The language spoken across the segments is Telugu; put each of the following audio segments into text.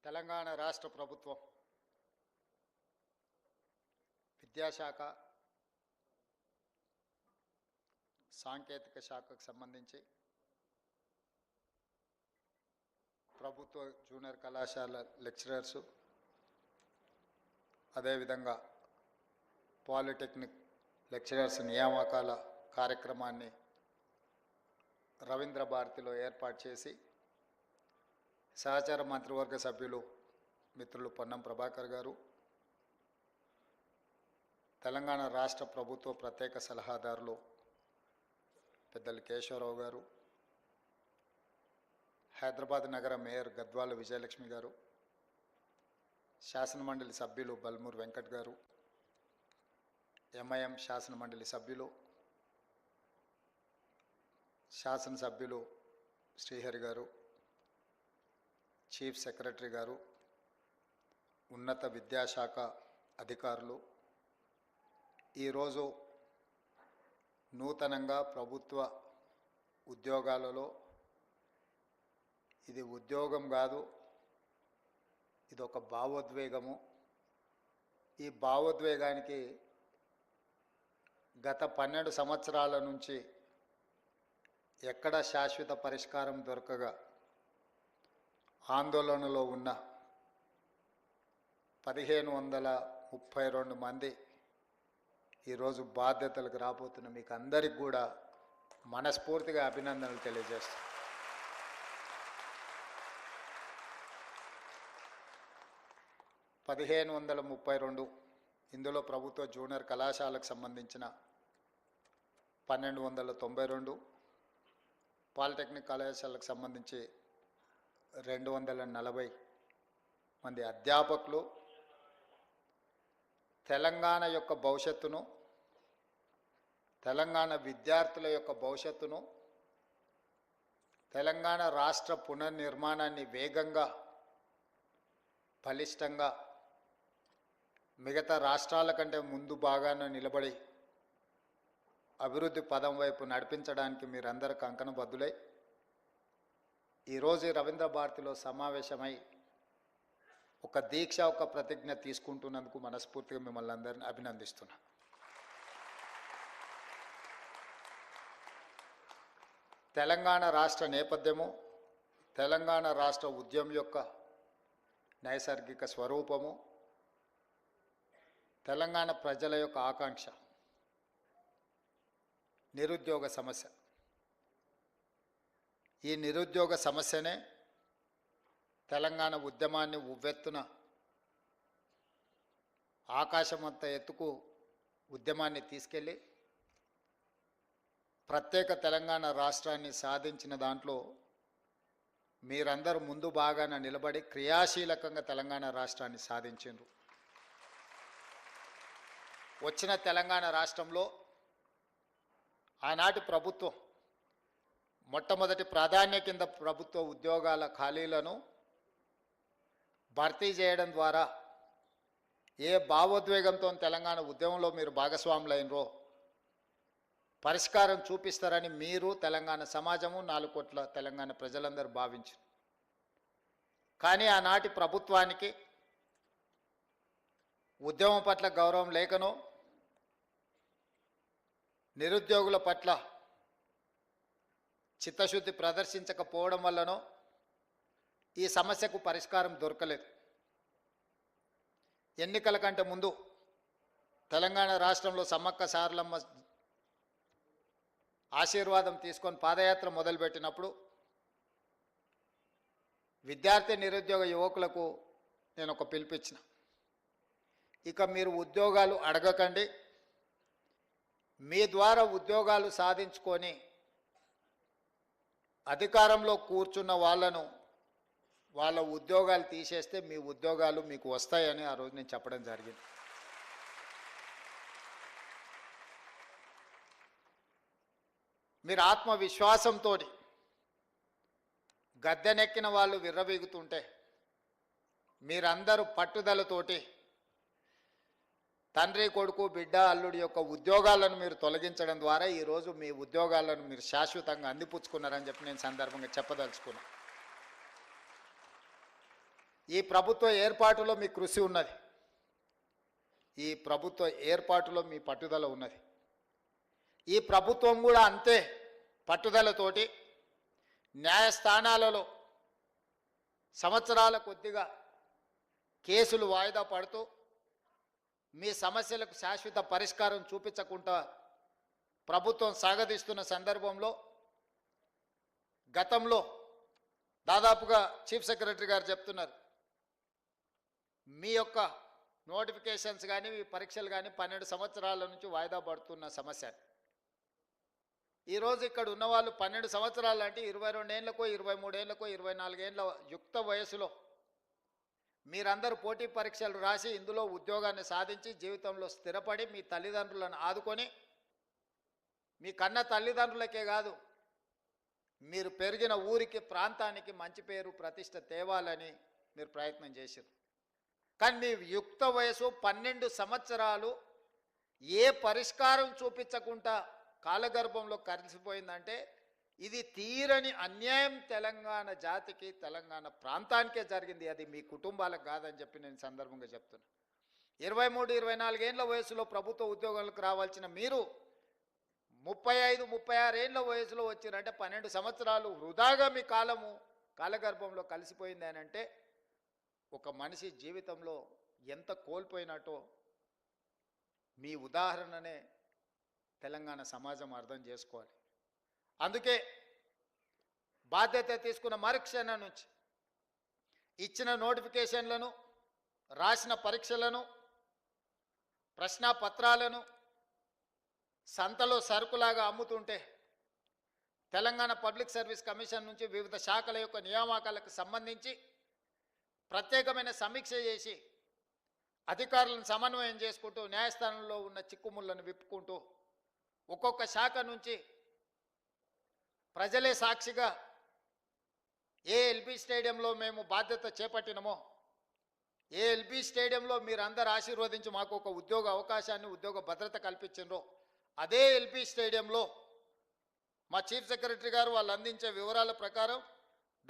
తెలంగాణ రాష్ట్ర ప్రభుత్వం విద్యాశాఖ సాంకేతిక శాఖకు సంబంధించి ప్రభుత్వ జూనియర్ కళాశాల లెక్చరర్సు అదేవిధంగా పాలిటెక్నిక్ లెక్చరర్స్ నియామకాల కార్యక్రమాన్ని రవీంద్ర భారతిలో ఏర్పాటు చేసి సహచార మంత్రివర్గ సభ్యులు మిత్రులు పొన్నం ప్రభాకర్ గారు, తెలంగాణ రాష్ట్ర ప్రభుత్వ ప్రత్యేక సలహాదారులు పెద్దలు కేశవరావు గారు, హైదరాబాద్ నగర మేయర్ గద్వాల విజయలక్ష్మి గారు, శాసనమండలి సభ్యులు బల్మూర్ వెంకట్ గారు, ఎంఐఎం శాసనమండలి సభ్యులు శాసనసభ్యులు శ్రీహరి గారు, చీఫ్ సెక్రటరీ గారు, ఉన్నత విద్యాశాఖ అధికారులు, ఈరోజు నూతనంగా ప్రభుత్వ ఉద్యోగాలలో ఇది ఉద్యోగం కాదు, ఇది ఒక భావోద్వేగము. ఈ భావోద్వేగానికి గత 12 సంవత్సరాల నుంచి ఎక్కడ శాశ్వత పరిష్కారం దొరకగా ఆందోళనలో ఉన్న 1532 మంది ఈరోజు బాధ్యతలకు రాబోతున్న మీకు అందరికి కూడా మనస్ఫూర్తిగా అభినందనలు తెలియజేస్తాను. ఇందులో ప్రభుత్వ జూనియర్ కళాశాలకు సంబంధించిన 1292, పాలిటెక్నిక్ కళాశాలకు సంబంధించి 240 మంది అధ్యాపకులు తెలంగాణ యొక్క భవిష్యత్తును, తెలంగాణ విద్యార్థుల యొక్క భవిష్యత్తును, తెలంగాణ రాష్ట్ర పునర్నిర్మాణాన్ని వేగంగా బలిష్టంగా మిగతా రాష్ట్రాల కంటే ముందు బాగానే నిలబడి అభివృద్ధి పదం వైపు నడిపించడానికి మీరందరూ కంకణబద్ధులై ఈరోజు రవీంద్ర భారతిలో సమావేశమై ఒక దీక్ష, ఒక ప్రతిజ్ఞ తీసుకుంటున్నందుకు మనస్ఫూర్తిగా మిమ్మల్ని అందరినీ అభినందిస్తున్నా. తెలంగాణ రాష్ట్ర నేపథ్యము, తెలంగాణ రాష్ట్ర ఉద్యమం యొక్క నైసర్గిక స్వరూపము, తెలంగాణ ప్రజల యొక్క ఆకాంక్ష నిరుద్యోగ సమస్య. ఈ నిరుద్యోగ సమస్యనే తెలంగాణ ఉద్యమాన్ని ఉవ్వెత్తున ఆకాశమంత ఎత్తుకు ఉద్యమాన్ని తీసుకెళ్ళి ప్రత్యేక తెలంగాణ రాష్ట్రాన్ని సాధించిన దాంట్లో మీరందరూ ముందు బాగాన నిలబడి క్రియాశీలకంగా తెలంగాణ రాష్ట్రాన్ని సాధించారు. వచ్చిన తెలంగాణ రాష్ట్రంలో ఆనాటి ప్రభుత్వం మొట్టమొదటి ప్రాధాన్య కింద ప్రభుత్వ ఉద్యోగాల ఖాళీలను భర్తీ చేయడం ద్వారా ఏ భావోద్వేగంతో తెలంగాణ ఉద్యమంలో మీరు భాగస్వాములైనరో పరిష్కారం చూపిస్తారని మీరు, తెలంగాణ సమాజము, 4 కోట్ల తెలంగాణ ప్రజలందరూ భావించారు. కానీ ఆనాటి ప్రభుత్వానికి ఉద్యమం పట్ల గౌరవం లేకనో, నిరుద్యోగుల పట్ల చిత్తశుద్ధి ప్రదర్శించకపోవడం వల్లనో ఈ సమస్యకు పరిష్కారం దొరకలేదు. ఎన్నికల కంటే ముందు తెలంగాణ రాష్ట్రంలో సమ్మక్క సారలమ్మ ఆశీర్వాదం తీసుకొని పాదయాత్ర మొదలుపెట్టినప్పుడు విద్యార్థి నిరుద్యోగ యువకులకు నేను ఒక పిలుపిచ్చిన, ఇక మీరు ఉద్యోగాలు అడగకండి, మీ ద్వారా ఉద్యోగాలు సాధించుకొని అధికారంలో కూర్చున్న వాళ్ళ ఉద్యోగాలు తీసేస్తే మీ ఉద్యోగాలు మీకు వస్తాయని ఆ రోజు నేను చెప్పడం జరిగింది. మీరు ఆత్మవిశ్వాసంతో గద్దెనెక్కిన వాళ్ళు విర్రవీగుతుంటే మీరందరూ పట్టుదలతోటి తండ్రి, కొడుకు, బిడ్డ, అల్లుడి యొక్క ఉద్యోగాలను మీరు తొలగించడం ద్వారా ఈరోజు మీ ఉద్యోగాలను మీరు శాశ్వతంగా అందిపుచ్చుకున్నారని చెప్పి నేను సందర్భంగా చెప్పదలుచుకున్నాను. ఈ ప్రభుత్వ ఏర్పాటులో మీ కృషి ఉన్నది. ఈ ప్రభుత్వ ఏర్పాటులో మీ పట్టుదల ఉన్నది. ఈ ప్రభుత్వం కూడా అంతే పట్టుదలతోటి న్యాయస్థానాలలో సంవత్సరాల కొద్దిగా కేసులు వాయిదా పడుతూ మీ సమస్యలకు శాశ్వత పరిష్కారం చూపించకుండా ప్రభుత్వం సాగదీస్తున్న సందర్భంలో గతంలో దాదాపుగా చీఫ్ సెక్రటరీ గారు చెప్తున్నారు, మీ యొక్క నోటిఫికేషన్స్ కానీ మీ పరీక్షలు కానీ 12 సంవత్సరాల నుంచి వాయిదా పడుతున్న సమస్య. ఈరోజు ఇక్కడ ఉన్నవాళ్ళు 12 సంవత్సరాలు అంటే 22 ఏళ్ళకో 23 ఏళ్ళకో 24 ఏళ్ళ యుక్త వయసులో మీరందరూ పోటీ పరీక్షలు రాసి ఇందులో ఉద్యోగాన్ని సాధించి జీవితంలో స్థిరపడి మీ తల్లిదండ్రులను ఆదుకొని మీ కన్న తల్లిదండ్రులకే కాదు మీరు పెరిగిన ఊరికి ప్రాంతానికి మంచి పేరు ప్రతిష్ట తేవాలని మీరు ప్రయత్నం చేశారు. కానీ మీ యుక్త వయసు 12 సంవత్సరాలు ఏ పరిష్కారం చూపించకుండా కాలగర్భంలో కలిసిపోయిందంటే ఇది తీరని అన్యాయం తెలంగాణ జాతికి తెలంగాణ ప్రాంతానికే జరిగింది. అది మీ కుటుంబాలకు కాదని చెప్పి నేను సందర్భంగా చెప్తున్నా. 23-24 ఏళ్ళ వయసులో ప్రభుత్వ ఉద్యోగాలకు రావాల్సిన మీరు 35-36 ఏళ్ళ వయసులో వచ్చిరంటే 12 సంవత్సరాలు వృధాగా మీ కాలగర్భంలో కలిసిపోయింది అని అంటే ఒక మనిషి జీవితంలో ఎంత కోల్పోయినట్టో మీ ఉదాహరణనే తెలంగాణ సమాజం అర్థం చేసుకోవాలి. అందుకే బాధ్యత తీసుకున్న మరుక్షణం నుంచి ఇచ్చిన నోటిఫికేషన్లను, రాసిన పరీక్షలను, ప్రశ్నాపత్రాలను సంతలో సరుకులాగా అమ్ముతుంటే తెలంగాణ పబ్లిక్ సర్వీస్ కమిషన్ నుంచి వివిధ శాఖల యొక్క నియామకాలకు సంబంధించి ప్రత్యేకమైన సమీక్ష చేసి అధికారులను సమన్వయం చేసుకుంటూ న్యాయస్థానంలో ఉన్న చిక్కుముళ్లను విప్పుకుంటూ ఒక్కొక్క శాఖ నుంచి ప్రజలే సాక్షిగా ఏ ఎల్బీ స్టేడియంలో మేము బాధ్యత చేపట్టినమో, ఏ ఎల్బీ స్టేడియంలో మీరందరూ ఆశీర్వదించి మాకు ఒక ఉద్యోగ అవకాశాన్ని, ఉద్యోగ భద్రత కల్పించిండ్రో అదే ఎల్బీ స్టేడియంలో మా చీఫ్ సెక్రటరీ గారు వాళ్ళు అందించే వివరాల ప్రకారం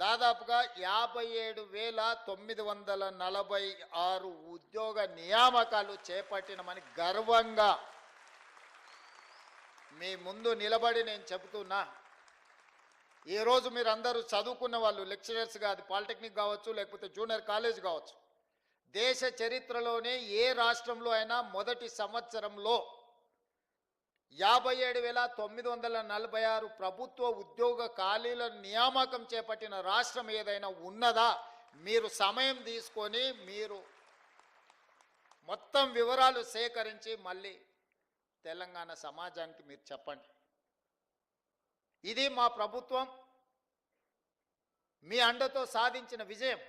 దాదాపుగా 57,946 ఉద్యోగ నియామకాలు చేపట్టినమని గర్వంగా మీ ముందు నిలబడి నేను చెబుతున్నా. ఈరోజు మీరు అందరూ చదువుకున్న వాళ్ళు, లెక్చరర్స్ కాదు, పాలిటెక్నిక్ కావచ్చు లేకపోతే జూనియర్ కాలేజ్ కావచ్చు, దేశ చరిత్రలోనే ఏ రాష్ట్రంలో అయినా మొదటి సంవత్సరంలో 57,946 ప్రభుత్వ ఉద్యోగ ఖాళీల నియామకం చేపట్టిన రాష్ట్రం ఏదైనా ఉన్నదా? మీరు సమయం తీసుకొని మీరు మొత్తం వివరాలు సేకరించి మళ్ళీ తెలంగాణ సమాజానికి మీరు చెప్పండి. ఇది మా ప్రభుత్వం మీ అండతో సాధించిన విజయం.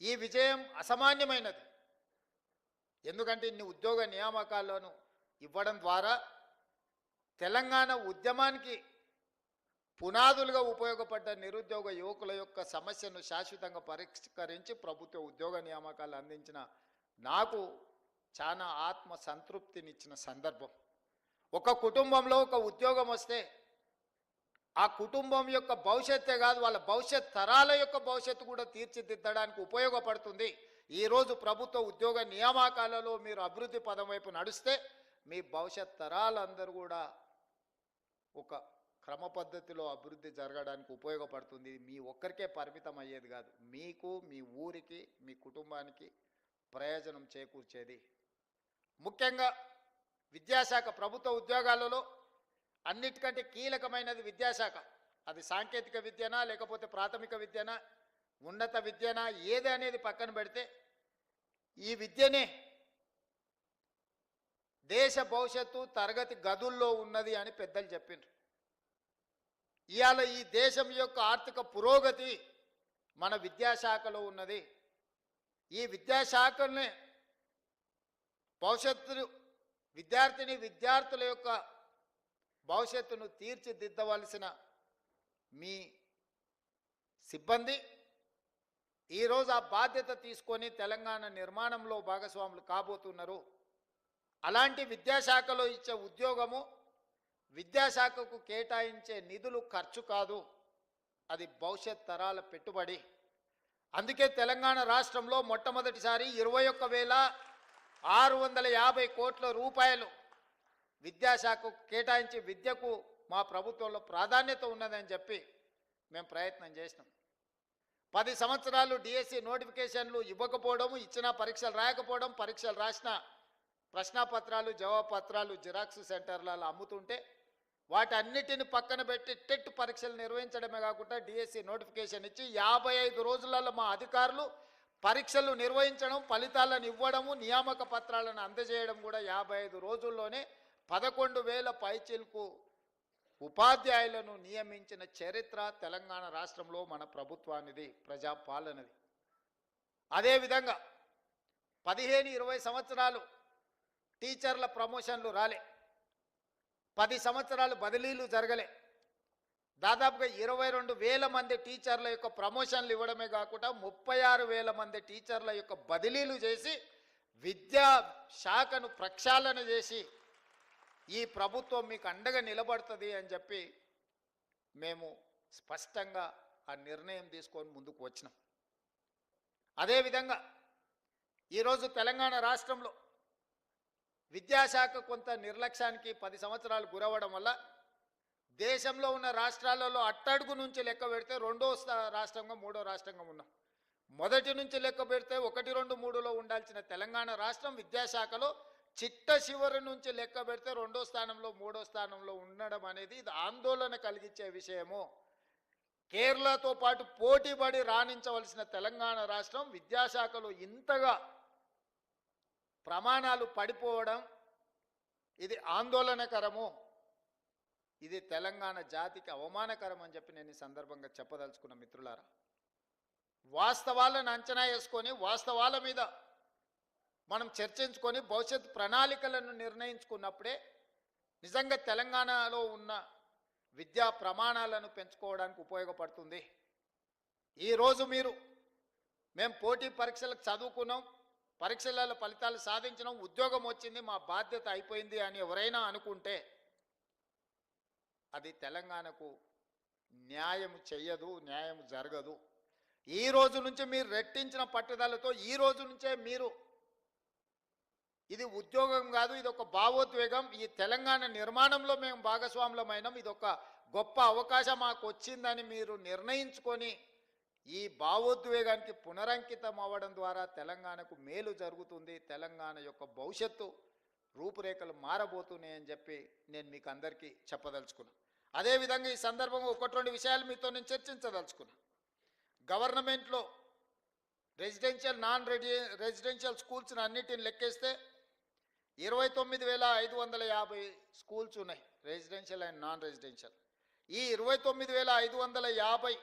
ఈ విజయం అసామాన్యమైనది. ఎందుకంటే ఇన్ని ఉద్యోగ నియామకాలను ఇవ్వడం ద్వారా తెలంగాణ ఉద్యమానికి పునాదులుగా ఉపయోగపడ్డ నిరుద్యోగ యువకుల యొక్క సమస్యను శాశ్వతంగా పరిష్కరించి ప్రభుత్వ ఉద్యోగ నియామకాలు అందించిన నాకు చాలా ఆత్మ సంతృప్తినిచ్చిన సందర్భం. ఒక కుటుంబంలో ఒక ఉద్యోగం వస్తే ఆ కుటుంబం యొక్క భవిష్యత్తే కాదు, వాళ్ళ భవిష్యత్ తరాల యొక్క భవిష్యత్తు కూడా తీర్చిదిద్దడానికి ఉపయోగపడుతుంది. ఈరోజు ప్రభుత్వ ఉద్యోగ నియామకాలలో మీరు అభివృద్ధి పదం వైపు నడిస్తే మీ భవిష్యత్ తరాలందరూ కూడా ఒక క్రమ పద్ధతిలో అభివృద్ధి జరగడానికి ఉపయోగపడుతుంది. మీ ఒక్కరికే పరిమితం అయ్యేది కాదు, మీకు, మీ ఊరికి, మీ కుటుంబానికి ప్రయోజనం చేకూర్చేది. ముఖ్యంగా విద్యాశాఖ, ప్రభుత్వ ఉద్యోగాలలో అన్నిటికంటే కీలకమైనది విద్యాశాఖ. అది సాంకేతిక విద్యనా లేకపోతే ప్రాథమిక విద్యనా ఉన్నత విద్యనా ఏది అనేది పక్కన పెడితే ఈ విద్యనే దేశ భవిష్యత్తు తరగతి గదుల్లో ఉన్నది అని పెద్దలు చెప్పిండ్రు. ఇవాళ ఈ దేశం యొక్క ఆర్థిక పురోగతి మన విద్యాశాఖలో ఉన్నది. ఈ విద్యాశాఖనే భవిష్యత్తు విద్యార్థుల యొక్క భవిష్యత్తును తీర్చిదిద్దవలసిన మీ సిబ్బంది ఈరోజు ఆ బాధ్యత తీసుకొని తెలంగాణ నిర్మాణంలో భాగస్వాములు కాబోతున్నారు. అలాంటి విద్యాశాఖలో ఇచ్చే ఉద్యోగము విద్యాశాఖకు కేటాయించే నిధులు ఖర్చు కాదు, అది భవిష్యత్ తరాల పెట్టుబడి. అందుకే తెలంగాణ రాష్ట్రంలో మొట్టమొదటిసారి 21,650 కోట్ల రూపాయలు విద్యాశాఖకు కేటాయించి విద్యకు మా ప్రభుత్వంలో ప్రాధాన్యత ఉన్నదని చెప్పి మేము ప్రయత్నం చేసినాం. 10 సంవత్సరాలు డిఎస్సి నోటిఫికేషన్లు ఇవ్వకపోవడం, ఇచ్చిన పరీక్షలు రాయకపోవడం, పరీక్షలు రాసిన ప్రశ్నాపత్రాలు జవాబు పత్రాలు జిరాక్స్ సెంటర్లలో అమ్ముతుంటే వాటన్నిటిని పక్కన పెట్టి టెట్ పరీక్షలు నిర్వహించడమే కాకుండా డిఎస్సి నోటిఫికేషన్ ఇచ్చి 55 రోజులలో మా అధికారులు పరీక్షలు నిర్వహించడం, ఫలితాలను ఇవ్వడము, నియామక పత్రాలను అందజేయడం కూడా 55 రోజుల్లోనే 11,000 పైచిలకు ఉపాధ్యాయులను నియమించిన చరిత్ర తెలంగాణ రాష్ట్రంలో మన ప్రభుత్వానిది, ప్రజాపాలనది. అదేవిధంగా 15-20 సంవత్సరాలు టీచర్ల ప్రమోషన్లు రాలే, 10 సంవత్సరాలు బదిలీలు జరగలే. దాదాపుగా 22,000 మంది టీచర్ల యొక్క ప్రమోషన్లు ఇవ్వడమే కాకుండా 36,000 మంది టీచర్ల యొక్క బదిలీలు చేసి విద్యా శాఖను ప్రక్షాళన చేసి ఈ ప్రభుత్వం మీకు అండగా నిలబడుతుంది అని చెప్పి మేము స్పష్టంగా ఆ నిర్ణయం తీసుకొని ముందుకు వచ్చినాం. అదేవిధంగా ఈరోజు తెలంగాణ రాష్ట్రంలో విద్యాశాఖ కొంత నిర్లక్ష్యానికి 10 సంవత్సరాలు గురవడం వల్ల దేశంలో ఉన్న రాష్ట్రాలలో అట్టడుగు నుంచి లెక్క పెడితే 2వ రాష్ట్రంగా 3వ రాష్ట్రంగా ఉన్నాం. మొదటి నుంచి లెక్క పెడితే 1, 2, 3లో ఉండాల్సిన తెలంగాణ రాష్ట్రం విద్యాశాఖలో చిట్ట చివరి నుంచి లెక్క పెడితే 2వ స్థానంలో 3వ స్థానంలో ఉండడం అనేది ఇది ఆందోళన కలిగించే విషయము. కేరళతో పాటు పోటీపడి రాణించవలసిన తెలంగాణ రాష్ట్రం విద్యాశాఖలో ఇంతగా ప్రమాణాలు పడిపోవడం ఇది ఆందోళనకరము, ఇది తెలంగాణ జాతికి అవమానకరం అని చెప్పి నేను ఈ సందర్భంగా చెప్పదలుచుకున్న మిత్రులారా. వాస్తవాలను అంచనా వేసుకొని వాస్తవాల మీద మనం చర్చించుకొని భవిష్యత్ ప్రణాళికలను నిర్ణయించుకున్నప్పుడే నిజంగా తెలంగాణలో ఉన్న విద్యా ప్రమాణాలను పెంచుకోవడానికి ఉపయోగపడుతుంది. ఈరోజు మేము పోటీ పరీక్షలకు చదువుకున్నాం, పరీక్షలలో ఫలితాలు సాధించినాం, ఉద్యోగం వచ్చింది, మా బాధ్యత అయిపోయింది అని ఎవరైనా అనుకుంటే అది తెలంగాణకు న్యాయం చెయ్యదు, న్యాయం జరగదు. ఈ రోజు నుంచి మీరు రెట్టించిన పట్టుదలతో ఈ రోజు నుంచే మీరు ఇది ఉద్యోగం కాదు, ఇది ఒక భావోద్వేగం, ఈ తెలంగాణ నిర్మాణంలో మేము భాగస్వాములమైనాం, ఇది ఒక గొప్ప అవకాశం మాకు వచ్చిందని మీరు నిర్ణయించుకొని ఈ భావోద్వేగానికి పునరంకితం అవ్వడం ద్వారా తెలంగాణకు మేలు జరుగుతుంది, తెలంగాణ యొక్క భవిష్యత్తు రూపురేఖలు మారబోతున్నాయని చెప్పి నేను మీకు అందరికీ చెప్పదలుచుకున్నాను. అదేవిధంగా ఈ సందర్భంగా 1-2 విషయాలు మీతో నేను చర్చించదలుచుకున్నాను. గవర్నమెంట్లో రెసిడెన్షియల్ నాన్ రెసిడెన్షియల్ స్కూల్స్ని అన్నిటిని లెక్కేస్తే 29,550 స్కూల్స్ ఉన్నాయి, రెసిడెన్షియల్ అండ్ నాన్ రెసిడెన్షియల్. ఈ 29,550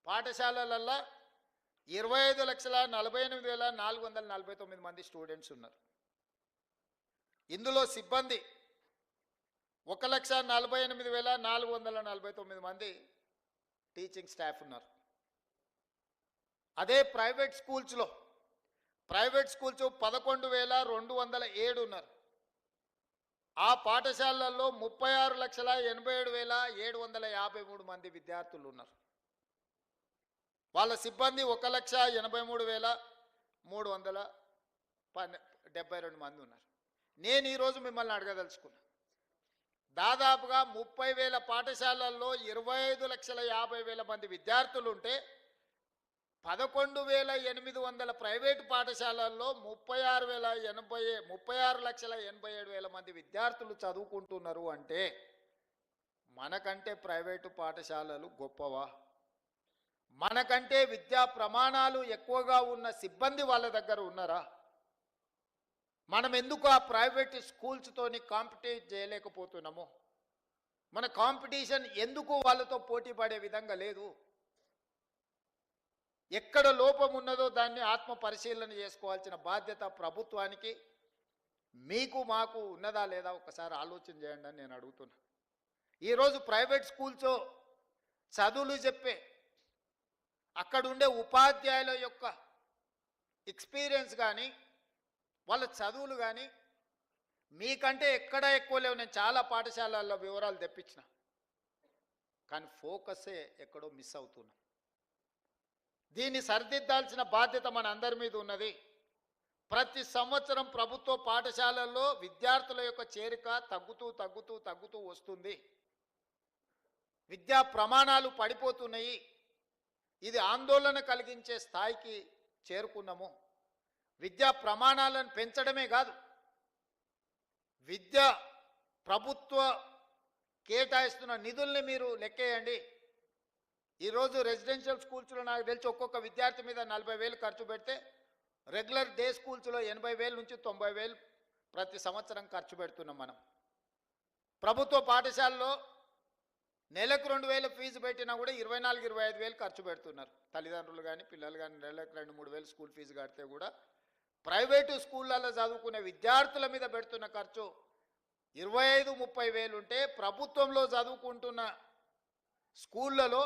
పాఠశాలలల్లో 25,48,449 మంది స్టూడెంట్స్ ఉన్నారు. ఇందులో సిబ్బంది 1,48,449 మంది టీచింగ్ స్టాఫ్ ఉన్నారు. అదే ప్రైవేట్ స్కూల్స్ 11,207 ఉన్నారు. ఆ పాఠశాలల్లో 36,87,753 మంది విద్యార్థులు ఉన్నారు. వాళ్ళ సిబ్బంది 1,83,372 మంది ఉన్నారు. నేను ఈరోజు మిమ్మల్ని అడగదలుచుకున్నా, దాదాపుగా 30,000 పాఠశాలల్లో 25,50,000 మంది విద్యార్థులు ఉంటే 11,800 ప్రైవేటు పాఠశాలల్లో 36,87,000 మంది విద్యార్థులు చదువుకుంటున్నారు అంటే మనకంటే ప్రైవేటు పాఠశాలలు గొప్పవా? మనకంటే విద్యా ప్రమాణాలు ఎక్కువగా ఉన్న సిబ్బంది వాళ్ళ దగ్గర ఉన్నారా? మనం ఎందుకు ఆ ప్రైవేట్ స్కూల్స్తోని కాంపిటీట్ చేయలేకపోతున్నాము? మన కాంపిటీషన్ ఎందుకు వాళ్ళతో పోటీ పడే విధంగా లేదు? ఎక్కడ లోపం ఉన్నదో దాన్ని ఆత్మ పరిశీలన చేసుకోవాల్సిన బాధ్యత ప్రభుత్వానికి, మీకు మాకు ఉన్నదా లేదా ఒకసారి ఆలోచన చేయండి అని నేను అడుగుతున్నా. ఈరోజు ప్రైవేట్ స్కూల్స్ చదువులు చెప్పే అక్కడుండే ఉపాధ్యాయుల యొక్క ఎక్స్పీరియన్స్ కానీ వాళ్ళ చదువులు కానీ మీకంటే ఎక్కడ ఎక్కువ లేవు. నేను చాలా పాఠశాలల్లో వివరాలు తెప్పించిన, కానీ ఫోకసే ఎక్కడో మిస్ అవుతున్నా. దీన్ని సరిదిద్దాల్సిన బాధ్యత మన అందరి మీద ఉన్నది. ప్రతి సంవత్సరం ప్రభుత్వ పాఠశాలల్లో విద్యార్థుల యొక్క చేరిక తగ్గుతూ వస్తుంది. విద్యా ప్రమాణాలు పడిపోతున్నాయి. ఇది ఆందోళన కలిగించే స్థాయికి చేరుకున్నాము. విద్యా ప్రమాణాలను పెంచడమే కాదు, విద్య ప్రభుత్వ కేటాయిస్తున్న నిధుల్ని మీరు లెక్కేయండి. ఈరోజు రెసిడెన్షియల్ స్కూల్స్లో నాకు తెలిసి ఒక్కొక్క విద్యార్థి మీద 40,000 ఖర్చు పెడితే రెగ్యులర్ డే స్కూల్స్లో 80,000 నుంచి 90,000 ప్రతి సంవత్సరం ఖర్చు పెడుతున్నాం మనం. ప్రభుత్వ పాఠశాలలో నెలకు 2,000 ఫీజు పెట్టినా కూడా 24,000-25,000 ఖర్చు పెడుతున్నారు తల్లిదండ్రులు కానీ పిల్లలు కానీ. నెలకు 2,000-3,000 స్కూల్ ఫీజు కడితే కూడా ప్రైవేటు స్కూళ్ళల్లో చదువుకునే విద్యార్థుల మీద పెడుతున్న ఖర్చు 25,000-30,000 ఉంటే ప్రభుత్వంలో చదువుకుంటున్న స్కూళ్ళలో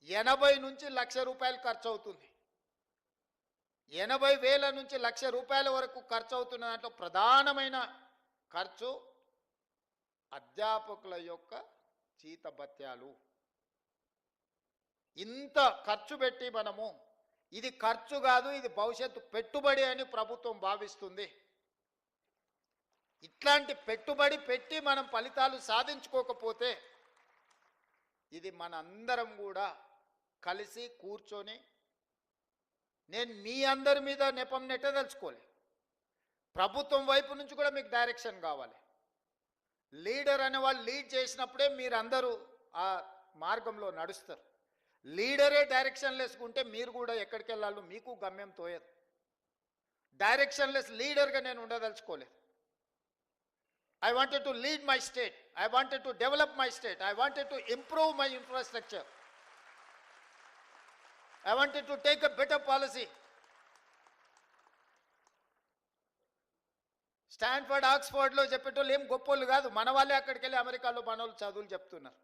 80 నుంచి ₹1,00,000 ఖర్చు అవుతుంది. 80,000 నుంచి ₹1,00,000 వరకు ఖర్చు అవుతున్న దాంట్లో ప్రధానమైన ఖర్చు అధ్యాపకుల యొక్క జీతభత్యాలు. ఇంత ఖర్చు పెట్టి మనము ఇది ఖర్చు కాదు, ఇది భవిష్యత్తు పెట్టుబడి అని ప్రభుత్వం భావిస్తుంది. ఇట్లాంటి పెట్టుబడి పెట్టి మనం ఫలితాలు సాధించుకోకపోతే ఇది మన అందరం కూడా కలిసి కూర్చొని, నేను మీ అందరి మీద నెపం నెట్టదలుచుకోలే, ప్రభుత్వం వైపు నుంచి కూడా మీకు డైరెక్షన్ కావాలి. లీడర్ అనే వాళ్ళు లీడ్ చేసినప్పుడే మీరందరూ ఆ మార్గంలో నడుస్తారు. లీడరే డైరెక్షన్ లెస్కుంటే మీరు కూడా ఎక్కడికి వెళ్ళాలో మీకు గమ్యం తోయదు. డైరెక్షన్ లెస్ లీడర్గా నేను ఉండదలుచుకోలేదు. I wanted to lead my state. I wanted to develop my state. I wanted to improve my infrastructure. I wanted to take a better policy. Stanford ఆక్స్ఫర్డ్లో చెప్పేటోళ్ళు ఏం గొప్పోళ్ళు కాదు. మన వాళ్ళే అక్కడికి వెళ్ళి అమెరికాలో మనోళ్ళు చదువులు చెప్తున్నారు.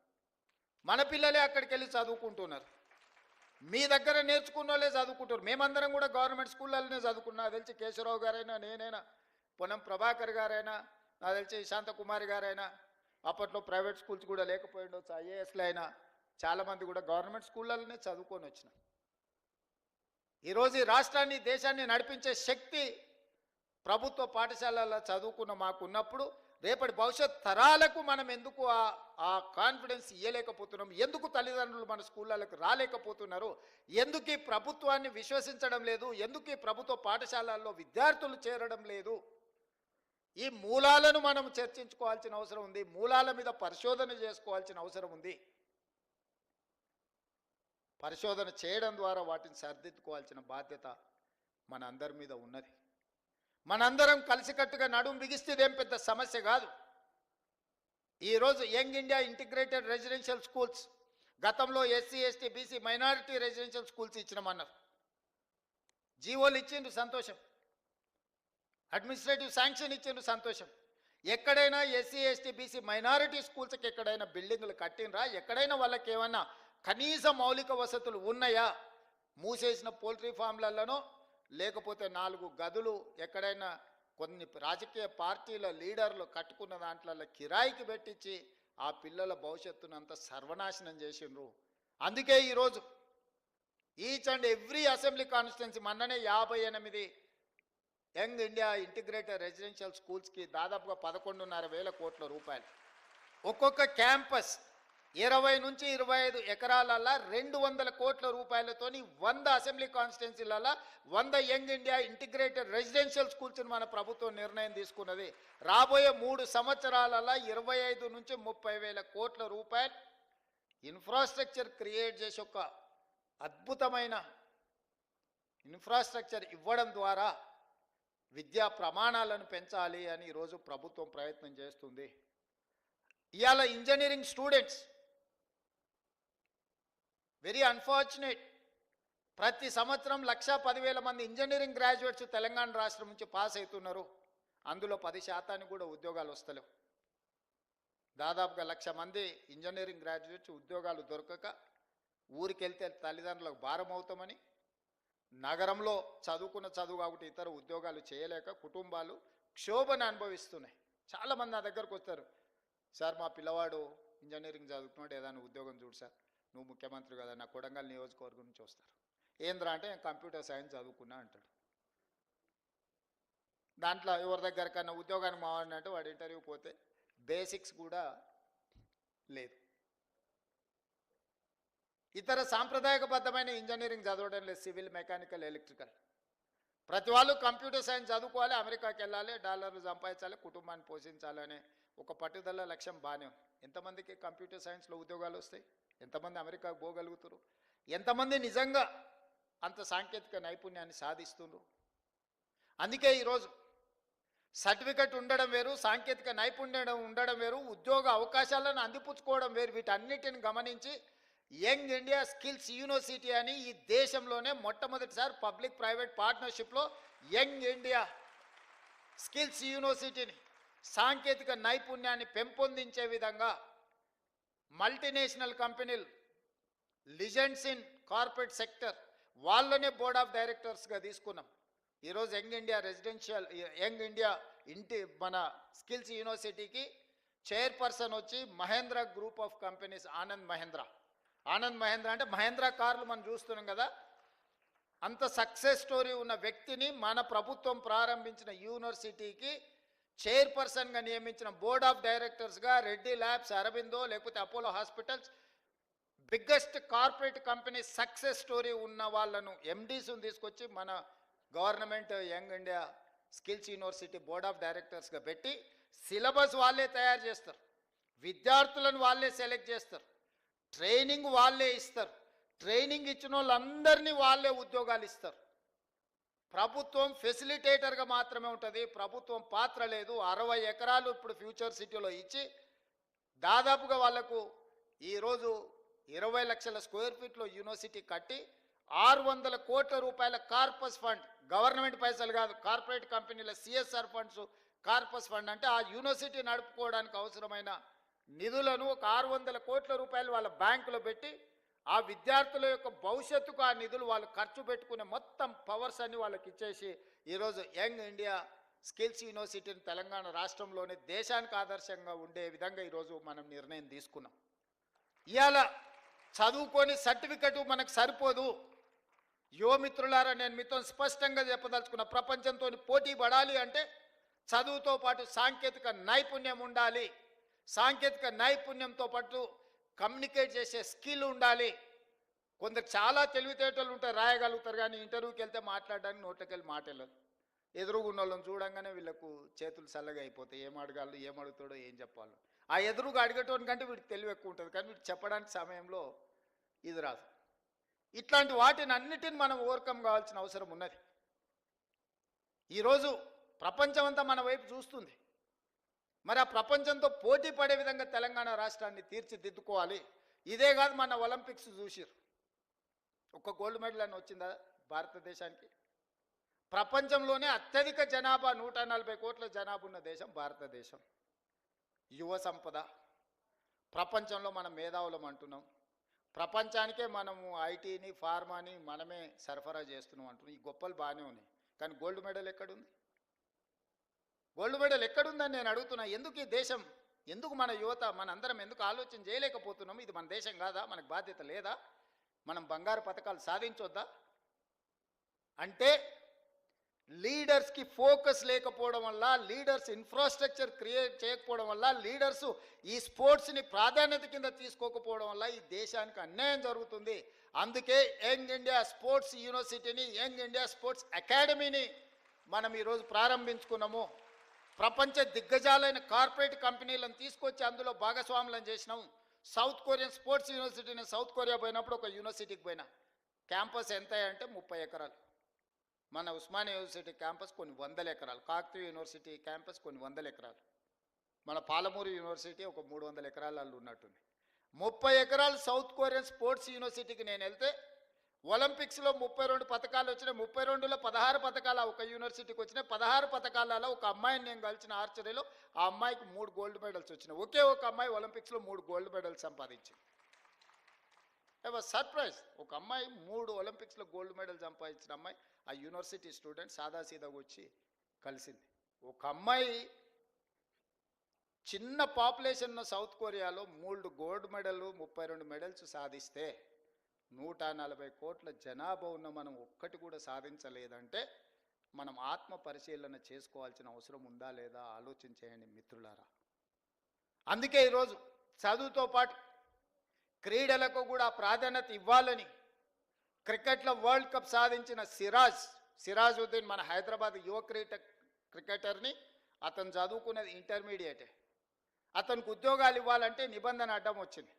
మన పిల్లలే అక్కడికి వెళ్ళి చదువుకుంటున్నారు. మీ దగ్గర నేర్చుకున్న వాళ్ళే చదువుకుంటారు. మేమందరం కూడా గవర్నమెంట్ స్కూళ్ళలోనే చదువుకున్నా. తెలిసి కేశవరావు గారైనా, నేనైనా, పొన్నం ప్రభాకర్ గారైనా, నాకు తెలిసి శాంతకుమారి గారైనా, అప్పట్లో ప్రైవేట్ స్కూల్స్ కూడా లేకపోయిండొచ్చు, ఐఏఎస్లు అయినా చాలామంది కూడా గవర్నమెంట్ స్కూళ్ళలోనే చదువుకొని వచ్చినాం. ఈరోజు ఈ రాష్ట్రాన్ని దేశాన్ని నడిపించే శక్తి ప్రభుత్వ పాఠశాలల్లో చదువుకున్న మాకున్నప్పుడు రేపటి భవిష్యత్ తరాలకు మనం ఎందుకు ఆ కాన్ఫిడెన్స్ ఇవ్వలేకపోతున్నాం? ఎందుకు తల్లిదండ్రులు మన స్కూళ్ళకు రాలేకపోతున్నారు? ఎందుకు ఈ ప్రభుత్వాన్ని విశ్వసించడం లేదు? ఎందుకు ఈ ప్రభుత్వ పాఠశాలల్లో విద్యార్థులు చేరడం లేదు? ఈ మూలాలను మనం చర్చించుకోవాల్సిన అవసరం ఉంది. మూలాల మీద పరిశోధన చేసుకోవాల్సిన అవసరం ఉంది. పరిశోధన చేయడం ద్వారా వాటిని సరిదిద్దుకోవాల్సిన బాధ్యత మన అందరి మీద ఉన్నది. మనందరం కలిసికట్టుగా నడుం బిగిస్తే ఇదేం పెద్ద సమస్య కాదు. ఈరోజు young India integrated residential schools, గతంలో SC ST BC minority residential schools ఇచ్చినామన్నారు. జీవోలు ఇచ్చిండ్రు, సంతోషం. అడ్మినిస్ట్రేటివ్ శాంక్షన్ ఇచ్చిండ్రు, సంతోషం. ఎక్కడైనా ఎస్సీ ఎస్టీ బీసీ మైనారిటీ స్కూల్స్కి ఎక్కడైనా బిల్డింగ్లు కట్టినరా? ఎక్కడైనా వాళ్ళకి ఏమన్నా కనీస మౌలిక వసతులు ఉన్నాయా? మూసేసిన పోల్ట్రీ ఫామ్లలోనో లేకపోతే 4 గదులు ఎక్కడైనా కొన్ని రాజకీయ పార్టీల లీడర్లు కట్టుకున్న దాంట్లో కిరాయికి పెట్టించి ఆ పిల్లల భవిష్యత్తును అంతా సర్వనాశనం చేసిండ్రు. అందుకే ఈరోజు each and every assembly constituency మొన్ననే 58 యంగ్ ఇండియా ఇంటిగ్రేటెడ్ రెసిడెన్షియల్ స్కూల్స్కి దాదాపుగా 11,500 కోట్ల రూపాయలు. ఒక్కొక్క క్యాంపస్ 20 నుంచి 25 ఎకరాలలో 200 కోట్ల రూపాయలతోని 100 అసెంబ్లీ కాన్స్టిట్యున్సీలలో 100 యంగ్ ఇండియా ఇంటిగ్రేటెడ్ రెసిడెన్షియల్ స్కూల్స్ని మన ప్రభుత్వం నిర్ణయం తీసుకున్నది. రాబోయే 3 సంవత్సరాలలో 25 నుంచి 30,000 కోట్ల రూపాయలు ఇన్ఫ్రాస్ట్రక్చర్ క్రియేట్ చేసి ఒక అద్భుతమైన ఇన్ఫ్రాస్ట్రక్చర్ ఇవ్వడం ద్వారా విద్యా ప్రమాణాలను పెంచాలి అని ఈరోజు ప్రభుత్వం ప్రయత్నం చేస్తుంది. ఇవాళ ఇంజనీరింగ్ స్టూడెంట్స్ వెరీ అన్ఫార్చునేట్, ప్రతి సంవత్సరం 1,10,000 మంది ఇంజనీరింగ్ గ్రాడ్యుయేట్స్ తెలంగాణ రాష్ట్రం నుంచి పాస్ అవుతున్నారు. అందులో 10% కూడా ఉద్యోగాలు వస్తలేవు. దాదాపుగా 1,00,000 మంది ఇంజనీరింగ్ గ్రాడ్యుయేట్స్ ఉద్యోగాలు దొరకక ఊరికెళ్తే తల్లిదండ్రులకు భారం అవుతామని, నగరంలో చదువుకున్న చదువు కాబట్టి ఇతర ఉద్యోగాలు చేయలేక కుటుంబాలు క్షోభను అనుభవిస్తున్నాయి. చాలామంది నా దగ్గరకు వస్తారు, సార్ మా పిల్లవాడు ఇంజనీరింగ్ చదువుతున్నాడు, ఏదైనా ఉద్యోగం చూడు సార్, నువ్వు ముఖ్యమంత్రి కదా, నా కొడంగల్ నియోజకవర్గం నుంచి వస్తారు. ఏంద్రా అంటే నేను కంప్యూటర్ సైన్స్ చదువుకున్నా అంటాడు. దాంట్లో ఎవరి దగ్గర కన్నా ఉద్యోగానికి మావాడినంటే వాడు ఇంటర్వ్యూ పోతే బేసిక్స్ కూడా లేదు. ఇతర సాంప్రదాయకబద్ధమైన ఇంజనీరింగ్ చదవడం లేదు, సివిల్, మెకానికల్, ఎలక్ట్రికల్. ప్రతి వాళ్ళు కంప్యూటర్ సైన్స్ చదువుకోవాలి, అమెరికాకి వెళ్ళాలి, డాలర్లు సంపాదించాలి, కుటుంబాన్ని పోషించాలి అనే ఒక పట్టుదల లక్ష్యం బాగానే ఉంది. ఎంతమందికి కంప్యూటర్ సైన్స్లో ఉద్యోగాలు వస్తాయి? ఎంతమంది అమెరికాకు పోగలుగుతారు? ఎంతమంది నిజంగా అంత సాంకేతిక నైపుణ్యాన్ని సాధిస్తున్నారు? అందుకే ఈరోజు సర్టిఫికెట్ ఉండడం వేరు, సాంకేతిక నైపుణ్యం ఉండడం వేరు, ఉద్యోగ అవకాశాలను అందిపుచ్చుకోవడం వేరు. వీటన్నిటిని గమనించి యంగ్ ఇండియా స్కిల్స్ యూనివర్సిటీ అని ఈ దేశంలోనే మొట్టమొదటిసారి పబ్లిక్ ప్రైవేట్ పార్ట్నర్షిప్లో యంగ్ ఇండియా స్కిల్స్ యూనివర్సిటీని సాంకేతిక నైపుణ్యాన్ని పెంపొందించే విధంగా మల్టీనేషనల్ కంపెనీలు, లిజెండ్స్ ఇన్ కార్పొరేట్ సెక్టర్ వాళ్ళనే బోర్డ్ ఆఫ్ డైరెక్టర్స్గా తీసుకున్నాం. ఈరోజు young India residential young India మన స్కిల్స్ యూనివర్సిటీకి చైర్పర్సన్ వచ్చి Mahindra group of companies, Anand Mahindra అంటే మహేంద్ర కార్లు మనం చూస్తున్నాం కదా, అంత సక్సెస్ స్టోరీ ఉన్న వ్యక్తిని మన ప్రభుత్వం ప్రారంభించిన యూనివర్సిటీకి చైర్పర్సన్గా నియమించిన బోర్డ్ ఆఫ్ డైరెక్టర్స్గా రెడ్డి ల్యాబ్స్, అరబిందో, లేకపోతే Apollo hospitals, biggest corporate company success story ఉన్న వాళ్ళను ఎండీస్ని తీసుకొచ్చి మన government young India skills university board of డైరెక్టర్స్గా పెట్టి సిలబస్ వాళ్ళే తయారు చేస్తారు, విద్యార్థులను వాళ్ళే సెలెక్ట్ చేస్తారు, ట్రైనింగ్ వాళ్ళే ఇస్తారు, ట్రైనింగ్ ఇచ్చిన వాళ్ళందరినీ వాళ్ళే ఉద్యోగాలు ఇస్తారు. ప్రభుత్వం ఫెసిలిటేటర్గా మాత్రమే ఉంటుంది, ప్రభుత్వం పాత్ర లేదు. 60 ఎకరాలు ఇప్పుడు ఫ్యూచర్ సిటీలో ఇచ్చి దాదాపుగా వాళ్లకు ఈరోజు 20 లక్షల స్క్వేర్ ఫీట్లో యూనివర్సిటీ కట్టి 600 కోట్ల రూపాయల కార్పస్ ఫండ్, గవర్నమెంట్ పైసలు కాదు, కార్పొరేట్ కంపెనీల సిఎస్ఆర్ ఫండ్స్, కార్పస్ ఫండ్ అంటే ఆ యూనివర్సిటీ నడుపుకోవడానికి అవసరమైన నిధులను ఒక 600 కోట్ల రూపాయలు వాళ్ళ బ్యాంకులో పెట్టి ఆ విద్యార్థుల యొక్క భవిష్యత్తుకు ఆ నిధులు వాళ్ళు ఖర్చు పెట్టుకునే మొత్తం పవర్స్ అన్ని వాళ్ళకి ఇచ్చేసి ఈరోజు యంగ్ ఇండియా స్కిల్స్ యూనివర్సిటీని తెలంగాణ రాష్ట్రంలోనే దేశానికి ఆదర్శంగా ఉండే విధంగా ఈరోజు మనం నిర్ణయం తీసుకున్నాం. ఇవాళ చదువుకొని సర్టిఫికెట్ మనకు సరిపోదు. యువమిత్రులారా, నేను మీతో స్పష్టంగా చెప్పదలుచుకున్న, ప్రపంచంతో పోటీ పడాలి అంటే చదువుతో పాటు సాంకేతిక నైపుణ్యం ఉండాలి. సాంకేతిక నైపుణ్యంతో పాటు కమ్యూనికేట్ చేసే స్కిల్ ఉండాలి. కొందరు చాలా తెలివితేటలు ఉంటారు, రాయగలుగుతారు, కానీ ఇంటర్వ్యూకి వెళ్తే మాట్లాడడానికి నోట్లోకి వెళ్ళి మాట వెళ్ళదు. ఎదురుగున్న వాళ్ళని చూడంగానే వీళ్ళకు చేతులు చల్లగా అయిపోతాయి. ఏం అడగాలి, ఏం అడుగుతాడో, ఏం చెప్పాలో. ఆ ఎదురుగా అడిగేటోనికంటే వీడికి తెలివి ఎక్కువ ఉంటుంది, కానీ వీడు చెప్పడానికి సమయంలో ఇది రాదు. ఇట్లాంటి వాటిని అన్నిటిని మనం ఓవర్కమ్ కావాల్సిన అవసరం ఉన్నది. ఈరోజు ప్రపంచం అంతా మన వైపు చూస్తుంది. మరి ఆ ప్రపంచంతో పోటీ పడే విధంగా తెలంగాణ రాష్ట్రాన్ని తీర్చిదిద్దుకోవాలి. ఇదే కాదు, మన ఒలింపిక్స్ చూసిరు, ఒక గోల్డ్ మెడల్ అని వచ్చిందా భారతదేశానికి? ప్రపంచంలోనే అత్యధిక జనాభా, 140 కోట్ల జనాభా ఉన్న దేశం భారతదేశం. యువ సంపద, ప్రపంచంలో మనం మేధావులం అంటున్నాం, ప్రపంచానికే మనము ఐటీని, ఫార్మాని మనమే సరఫరా చేస్తున్నాం అంటున్నాం. ఈ గొప్పలు బాగానే ఉన్నాయి, కానీ గోల్డ్ మెడల్ ఎక్కడుంది? గోల్డ్ మెడల్ ఎక్కడుందని నేను అడుగుతున్నా. ఎందుకు ఈ దేశం, ఎందుకు మన యువత, మనందరం ఎందుకు ఆలోచన చేయలేకపోతున్నాం? ఇది మన దేశం కాదా? మనకు బాధ్యత లేదా? మనం బంగారు పథకాలు సాధించొద్దా? అంటే లీడర్స్కి ఫోకస్ లేకపోవడం వల్ల, లీడర్స్ ఇన్ఫ్రాస్ట్రక్చర్ క్రియేట్ చేయకపోవడం వల్ల, లీడర్స్ ఈ స్పోర్ట్స్ని ప్రాధాన్యత కింద తీసుకోకపోవడం వల్ల ఈ దేశానికి అన్యాయం జరుగుతుంది. అందుకే యంగ్ ఇండియా స్పోర్ట్స్ యూనివర్సిటీని, యంగ్ ఇండియా స్పోర్ట్స్ అకాడమీని మనం ఈరోజు ప్రారంభించుకున్నాము. ప్రపంచ దిగ్గజాలైన కార్పొరేట్ కంపెనీలను తీసుకొచ్చి అందులో భాగస్వాములను చేసినాము. సౌత్ కొరియన్ స్పోర్ట్స్ యూనివర్సిటీని సౌత్ కొరియా పోయినప్పుడు ఒక యూనివర్సిటీకి పోయినా, క్యాంపస్ ఎంత అంటే 30 ఎకరాలు. మన ఉస్మానియా యూనివర్సిటీ క్యాంపస్ కొన్ని 100 ఎకరాలు, కాకతీయ యూనివర్సిటీ క్యాంపస్ కొన్ని 100 ఎకరాలు, మన పాలమూరు యూనివర్సిటీ ఒక 300 ఎకరాలలో ఉన్నట్టుంది. 30 ఎకరాలు సౌత్ కొరియన్ స్పోర్ట్స్ యూనివర్సిటీకి నేను వెళ్తే ఒలింపిక్స్లో 32 పథకాలు వచ్చినాయి. 32లో 16 పథకాలు ఒక యూనివర్సిటీకి వచ్చినాయి. 16 పథకాలలో ఒక అమ్మాయిని నేను కలిసిన ఆర్చరీలో, ఆ అమ్మాయికి 3 గోల్డ్ మెడల్స్ వచ్చినాయి. ఒకే ఒక అమ్మాయి ఒలింపిక్స్లో 3 గోల్డ్ మెడల్స్ సంపాదించింది. I was surprise. ఒక అమ్మాయి 3 ఒలింపిక్స్లో గోల్డ్ మెడల్ సంపాదించిన అమ్మాయి ఆ యూనివర్సిటీ స్టూడెంట్ సాదాసీదాగా వచ్చి కలిసింది. ఒక అమ్మాయి చిన్న పాపులేషన్ ఉన్న సౌత్ కొరియాలో 3 గోల్డ్ మెడల్, 32 మెడల్స్ సాధిస్తే 140 కోట్ల జనాభా ఉన్న మనం ఒక్కటి కూడా సాధించలేదంటే మనం ఆత్మ పరిశీలన చేసుకోవాల్సిన అవసరం ఉందా లేదా ఆలోచించేయండి మిత్రులారా. అందుకే ఈరోజు చదువుతో పాటు క్రీడలకు కూడా ప్రాధాన్యత ఇవ్వాలని క్రికెట్లో వరల్డ్ కప్ సాధించిన సిరాజుద్దీన్ మన హైదరాబాద్ యువ క్రికెటర్ని, అతను చదువుకున్నది ఇంటర్మీడియటే. అతనికి ఉద్యోగాలు ఇవ్వాలంటే నిబంధన అడ్డం వచ్చింది.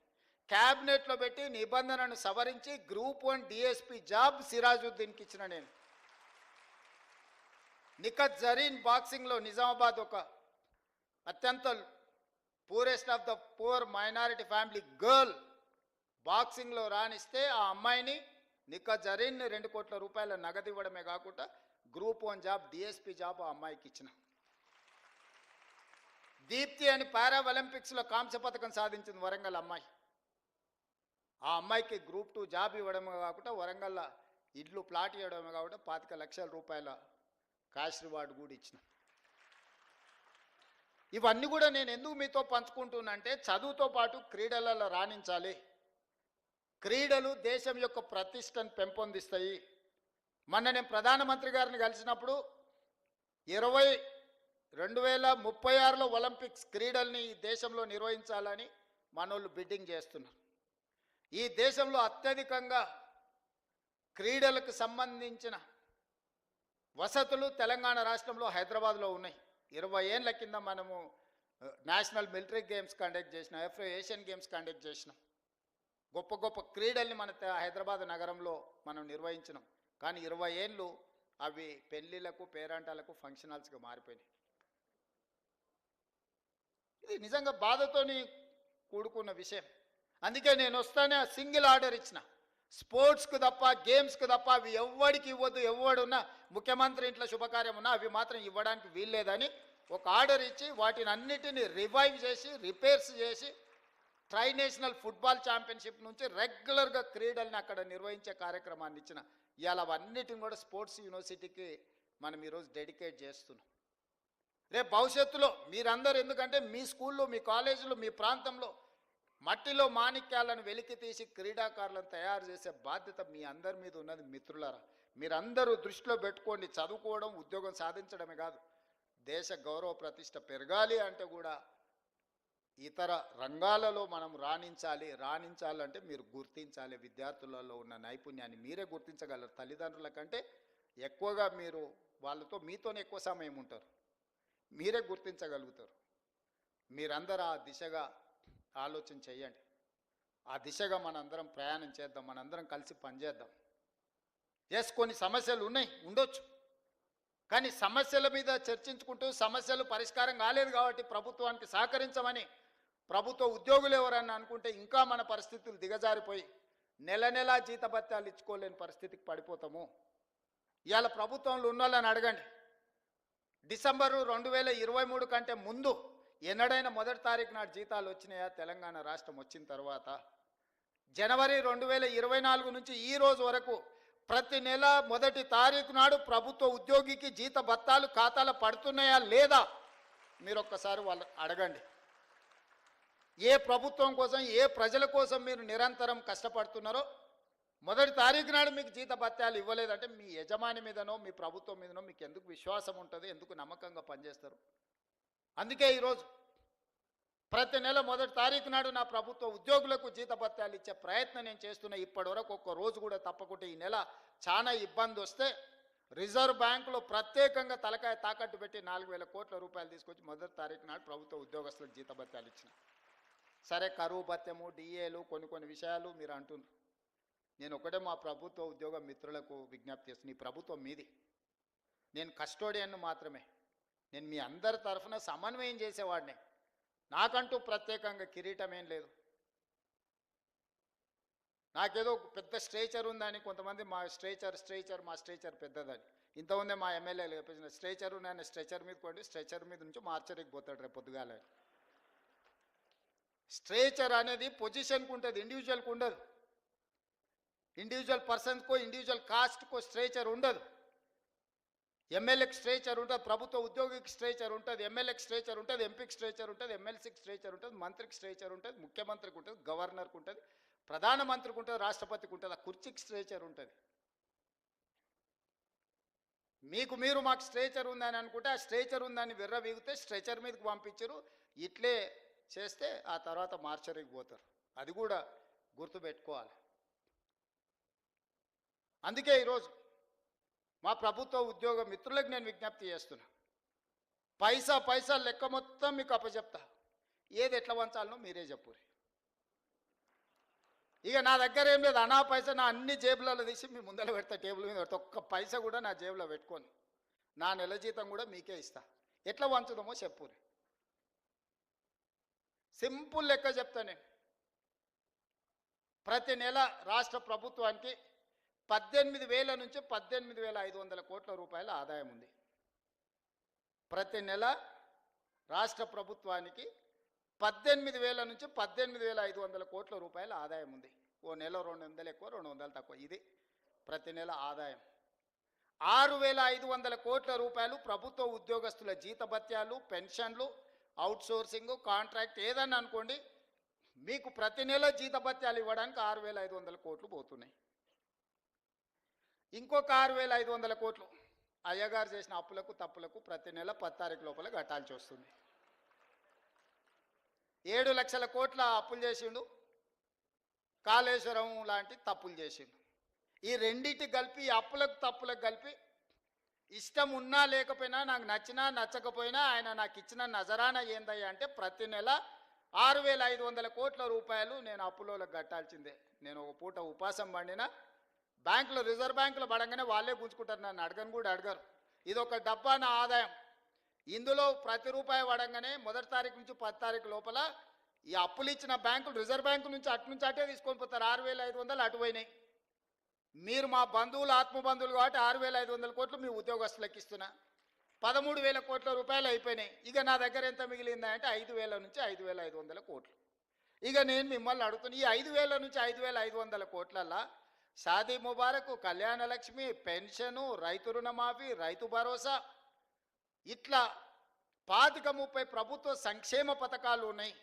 క్యాబినెట్లో పెట్టి నిబంధనను సవరించి గ్రూప్ 1 డిఎస్పీ జాబ్ సిరాజుద్దీన్కి ఇచ్చిన నేను. నిఖత్ జరీన్ బాక్సింగ్లో నిజామాబాద్ ఒక అత్యంత poorest of the poor minority family girl బాక్సింగ్లో రాణిస్తే ఆ అమ్మాయిని నిఖత్ జరీన్ 2 కోట్ల రూపాయల నగదు ఇవ్వడమే కాకుండా గ్రూప్ 1 జాబ్ డిఎస్పీ జాబ్ ఆ అమ్మాయికి ఇచ్చిన. దీప్తి అని పారా ఒలింపిక్స్లో కాంస్య పథకం సాధించింది వరంగల్ అమ్మాయి. ఆ అమ్మాయికి గ్రూప్ 2 జాబ్ ఇవ్వడమే కాకుండా వరంగల్లో ఇల్లు ప్లాట్ ఇవ్వడమే కాకుండా 25 లక్షల రూపాయల క్యాష్ రివార్డు కూడా ఇచ్చిన. ఇవన్నీ కూడా నేను ఎందుకు మీతో పంచుకుంటున్నానంటే చదువుతో పాటు క్రీడలలో రాణించాలి. క్రీడలు దేశం యొక్క ప్రతిష్టను పెంపొందిస్తాయి. మొన్న నేను ప్రధానమంత్రి గారిని కలిసినప్పుడు 2036లో ఒలింపిక్స్ క్రీడల్ని ఈ దేశంలో నిర్వహించాలని మనోళ్ళు బిడ్డింగ్ చేస్తున్నారు. ఈ దేశంలో అత్యధికంగా క్రీడలకు సంబంధించిన వసతులు తెలంగాణ రాష్ట్రంలో హైదరాబాద్లో ఉన్నాయి. 20 ఏళ్ల కింద మనము నేషనల్ మిలిటరీ గేమ్స్ కండక్ట్ చేసినాం, ఏషియన్ గేమ్స్ కండక్ట్ చేసినాం. గొప్ప గొప్ప క్రీడల్ని మన హైదరాబాద్ నగరంలో మనం నిర్వహించినాం. కానీ 20 ఏళ్ళు అవి పెళ్ళిళ్ళకు, పేరంటాలకు, ఫంక్షన్ హాల్స్గా మారిపోయినాయి. ఇది నిజంగా బాధతోని కూడుకున్న విషయం. అందుకే నేను వస్తానే సింగిల్ ఆర్డర్ ఇచ్చిన, స్పోర్ట్స్కు తప్ప గేమ్స్కు తప్ప అవి ఎవరికి ఇవ్వద్దు. ఎవడున్నా ముఖ్యమంత్రి ఇంట్లో శుభకార్యం ఉన్నా అవి మాత్రం ఇవ్వడానికి వీల్లేదని ఒక ఆర్డర్ ఇచ్చి వాటిని అన్నిటినీ రివైవ్ చేసి రిపేర్స్ చేసి నేషనల్ ఫుట్బాల్ ఛాంపియన్షిప్ నుంచి రెగ్యులర్గా క్రీడల్ని అక్కడ నిర్వహించే కార్యక్రమాన్ని ఇచ్చిన. ఇవాళ అవన్నిటిని కూడా స్పోర్ట్స్ యూనివర్సిటీకి మనం ఈరోజు డెడికేట్ చేస్తున్నాం. రేపు భవిష్యత్తులో మీరందరూ, ఎందుకంటే మీ స్కూల్లో, మీ కాలేజీలో, మీ ప్రాంతంలో మట్టిలో మాణిక్యాలను వెలికి తీసి క్రీడాకారులను తయారు చేసే బాధ్యత మీ అందరి మీద ఉన్నది మిత్రులారా. మీరందరూ దృష్టిలో పెట్టుకోండి. చదువుకోవడం, ఉద్యోగం సాధించడమే కాదు, దేశ గౌరవ ప్రతిష్ట పెరగాలి అంటే కూడా ఇతర రంగాలలో మనం రాణించాలంటే మీరు గుర్తించాలి. విద్యార్థులలో ఉన్న నైపుణ్యాన్ని మీరే గుర్తించగలరు. తల్లిదండ్రుల కంటే ఎక్కువగా మీరు వాళ్ళతో మీతోనే ఎక్కువ సమయం ఉంటారు, మీరే గుర్తించగలుగుతారు. మీరందరూ ఆ దిశగా ఆలోచన చేయండి. ఆ దిశగా మనందరం ప్రయాణం చేద్దాం, మనందరం కలిసి పనిచేద్దాం. కొన్ని సమస్యలు ఉండొచ్చు, కానీ సమస్యల మీద చర్చించుకుంటూ సమస్యలు పరిష్కారం కాలేదు కాబట్టి ప్రభుత్వానికి సహకరించమని ప్రభుత్వ ఉద్యోగులు ఎవరన్నా అనుకుంటే ఇంకా మన పరిస్థితులు దిగజారిపోయి నెల జీతభత్యాలు ఇచ్చుకోలేని పరిస్థితికి పడిపోతాము. ఇవాళ ప్రభుత్వంలో ఉన్న వాళ్ళని అడగండి, డిసెంబరు 2023 కంటే ముందు ఎన్నడైనా 1వ తారీఖు నాడు జీతాలు వచ్చినాయా? తెలంగాణ రాష్ట్రం వచ్చిన తర్వాత జనవరి 2024 నుంచి ఈ రోజు వరకు ప్రతి నెల 1వ తారీఖు నాడు ప్రభుత్వ ఉద్యోగికి జీత భత్తాలు ఖాతాలో పడుతున్నాయా లేదా? మీరు ఒక్కసారి వాళ్ళు అడగండి. ఏ ప్రభుత్వం కోసం, ఏ ప్రజల కోసం మీరు నిరంతరం కష్టపడుతున్నారో 1వ తారీఖు నాడు మీకు జీత భత్యాలు ఇవ్వలేదంటే మీ యజమాని మీదనో మీ ప్రభుత్వం మీదనో మీకు ఎందుకు విశ్వాసం ఉంటుంది? ఎందుకు నమ్మకంగా పనిచేస్తారు? అందుకే ఈరోజు ప్రతి నెల 1వ తారీఖు నాడు నా ప్రభుత్వ ఉద్యోగులకు జీత భత్యాలు ఇచ్చే ప్రయత్నం నేను చేస్తున్నా. ఇప్పటివరకు ఒక్క రోజు కూడా తప్పకుండా ఈ నెల చాలా ఇబ్బంది వస్తే రిజర్వ్ బ్యాంకులో ప్రత్యేకంగా తలకాయ తాకట్టు పెట్టి 4,000 కోట్ల రూపాయలు తీసుకొచ్చి 1వ తారీఖు నాడు ప్రభుత్వ ఉద్యోగస్తులకు జీత భత్యాలు ఇచ్చిన. సరే, కరువు భత్యము, డిఏలు, కొన్ని విషయాలు మీరు అంటున్నారు. నేను ఒకటే మా ప్రభుత్వ ఉద్యోగ మిత్రులకు విజ్ఞప్తి చేస్తున్నాను. ఈ ప్రభుత్వం మీది, నేను కస్టోడియన్ను మాత్రమే. నేను మీ అందరి తరఫున సమన్వయం చేసేవాడిని. నాకంటూ ప్రత్యేకంగా కిరీటం ఏం లేదు. నాకేదో పెద్ద స్ట్రేచర్ ఉందని కొంతమంది మా స్ట్రేచర్ పెద్దదని. ఇంతకుముందే మా ఎమ్మెల్యేలు చెప్పేసిన స్ట్రేచర్ నేను స్ట్రెచర్ మీద కొండి, స్ట్రెచర్ మీద నుంచి మార్చరికి పోతాడు రేపు పొద్దుగాల. స్ట్రేచర్ అనేది పొజిషన్కు ఉంటుంది, ఇండివిజువల్కి ఉండదు. ఇండివిజువల్ పర్సన్స్కో, ఇండివిజువల్ కాస్ట్కో స్ట్రేచర్ ఉండదు. ఎమ్మెల్యేకి స్ట్రేచర్ ఉంటుంది, ప్రభుత్వ ఉద్యోగికి స్ట్రేచర్ ఉంటుంది, ఎమ్మెల్యేకి స్ట్రేచర్ ఉంటుంది, ఎంపీకి స్ట్రేచర్ ఉంటుంది, ఎమ్మెల్సీకి స్ట్రేచర్ ఉంటుంది, మంత్రికి స్ట్రేచర్ ఉంటుంది, ముఖ్యమంత్రికి ఉంటుంది, గవర్నర్కి ఉంటుంది, ప్రధానమంత్రికి ఉంటుంది, రాష్ట్రపతికి ఉంటుంది, ఆ కుర్చీకి స్ట్రేచర్ ఉంటుంది. మీకు మీరు మాకు స్ట్రేచర్ ఉందని అనుకుంటే ఆ స్ట్రేచర్ ఉందని విర్రవీగితే స్ట్రెచర్ మీదకి పంపించరు. ఇట్లే చేస్తే ఆ తర్వాత మార్చరికి పోతారు. అది కూడా గుర్తుపెట్టుకోవాలి. అందుకే ఈరోజు మా ప్రభుత్వ ఉద్యోగ మిత్రులకు నేను విజ్ఞప్తి చేస్తున్నా. పైసా పైసా లెక్క మొత్తం మీకు అప్పచెప్తా. ఏది ఎట్లా వంచాలనో మీరే చెప్పురి. ఇక నా దగ్గర ఏం లేదు, అనా పైసా నా అన్ని జేబులలో తీసి మీ ముందర పెడతా, టేబుల్ మీద పెడతా. ఒక్క పైసా కూడా నా జేబులో పెట్టుకొని నా నెల జీతం కూడా మీకే ఇస్తా. ఎట్లా వంచుదామో చెప్పురి. సింపుల్ లెక్క చెప్తా నేను. ప్రతి నెల రాష్ట్ర ప్రభుత్వానికి 18,000 నుంచి 18,500 కోట్ల రూపాయల ఆదాయం ఉంది. ప్రతి నెల రాష్ట్ర ప్రభుత్వానికి 18,000 నుంచి 18,500 కోట్ల రూపాయల ఆదాయం ఉంది. ఓ నెల 200 ఎక్కువ, 200 తక్కువ, ఇది ప్రతి నెల ఆదాయం. 6,500 కోట్ల రూపాయలు ప్రభుత్వ ఉద్యోగస్తుల జీతభత్యాలు, పెన్షన్లు, అవుట్సోర్సింగ్, కాంట్రాక్ట్ ఏదన్నా అనుకోండి, మీకు ప్రతి నెల జీతభత్యాలు ఇవ్వడానికి 6,500 కోట్లు పోతున్నాయి. ఇంకొక 6,500 కోట్లు అయ్యగారు చేసిన అప్పులకు తప్పులకు ప్రతి నెల 10 తారీఖు లోపల కట్టాల్సి వస్తుంది. 7 లక్షల కోట్ల అప్పులు చేసిండు, కాళేశ్వరం లాంటి తప్పులు చేసిండు. ఈ రెండింటి కలిపి, అప్పులకు తప్పులకు కలిపి, ఇష్టం ఉన్నా లేకపోయినా, నాకు నచ్చినా నచ్చకపోయినా ఆయన నాకు ఇచ్చిన నజరానా ఏందయ్యా అంటే ప్రతి నెల 6,500 కోట్ల రూపాయలు నేను అప్పులోకి కట్టాల్సిందే. నేను ఒక పూట ఉపాసం పండినా బ్యాంకులో, రిజర్వ్ బ్యాంకులో పడంగానే వాళ్ళే గుంజుకుంటారు, నన్ను అడగను కూడా అడగరు. ఇది ఒక డబ్బా నా ఆదాయం. ఇందులో ప్రతి రూపాయి పడంగానే 1 తారీఖు నుంచి 10 తారీఖు లోపల ఈ అప్పులు ఇచ్చిన బ్యాంకులు, రిజర్వ్ బ్యాంకు నుంచి అటే తీసుకొని పోతారు. 6,500 అటు పోయినాయి. మీరు మా బంధువులు, ఆత్మబంధువులు కాబట్టి 6,500 కోట్లు మీ ఉద్యోగస్తులకు ఇస్తున్నా. 13,000 కోట్ల రూపాయలు అయిపోయినాయి. ఇక నా దగ్గర ఎంత మిగిలిందా అంటే 5,000 నుంచి 5,500 కోట్లు. ఇక నేను మిమ్మల్ని అడుగుతున్నా, ఈ 5,000 నుంచి 5,500 కోట్లల్లా షాదీ ముబారక్, కళ్యాణ లక్ష్మి, పెన్షను, రైతు రుణమాఫీ, రైతు భరోసా, ఇట్లా 25-30 ప్రభుత్వ సంక్షేమ పథకాలు ఉన్నాయి.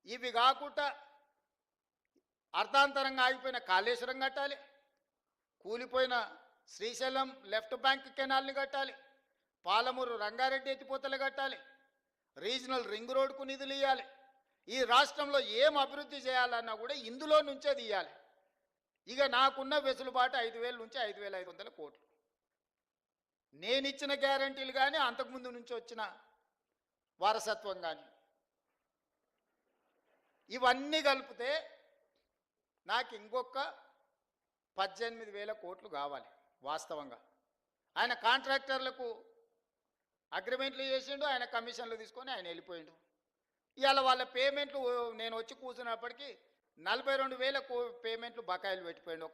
ఇవి కాకుండా అర్ధాంతరంగా ఆగిపోయిన కాళేశ్వరం కట్టాలి, కూలిపోయిన శ్రీశైలం లెఫ్ట్ బ్యాంక్ కెనాల్ని కట్టాలి, పాలమూరు రంగారెడ్డి ఎత్తిపోతలు కట్టాలి, రీజనల్ రింగ్ రోడ్కు నిధులు ఇవ్వాలి. ఈ రాష్ట్రంలో ఏం అభివృద్ధి చేయాలన్నా కూడా ఇందులో నుంచే తీయాలి. ఇక నాకున్న వెసులుబాటు 5,000 నుంచి 5,500 కోట్లు. నేనిచ్చిన గ్యారంటీలు కానీ, అంతకుముందు నుంచి వచ్చిన వారసత్వం కానీ, ఇవన్నీ కలిపితే నాకు ఇంకొక 18,000 కోట్లు కావాలి. వాస్తవంగా ఆయన కాంట్రాక్టర్లకు అగ్రిమెంట్లు చేసిండు, ఆయన కమిషన్లు తీసుకొని ఆయన వెళ్ళిపోయిండు. ఇవాళ వాళ్ళ పేమెంట్లు నేను వచ్చి కూర్చున్నప్పటికీ 42,000 పేమెంట్లు బకాయిలు పెట్టిపోయిండు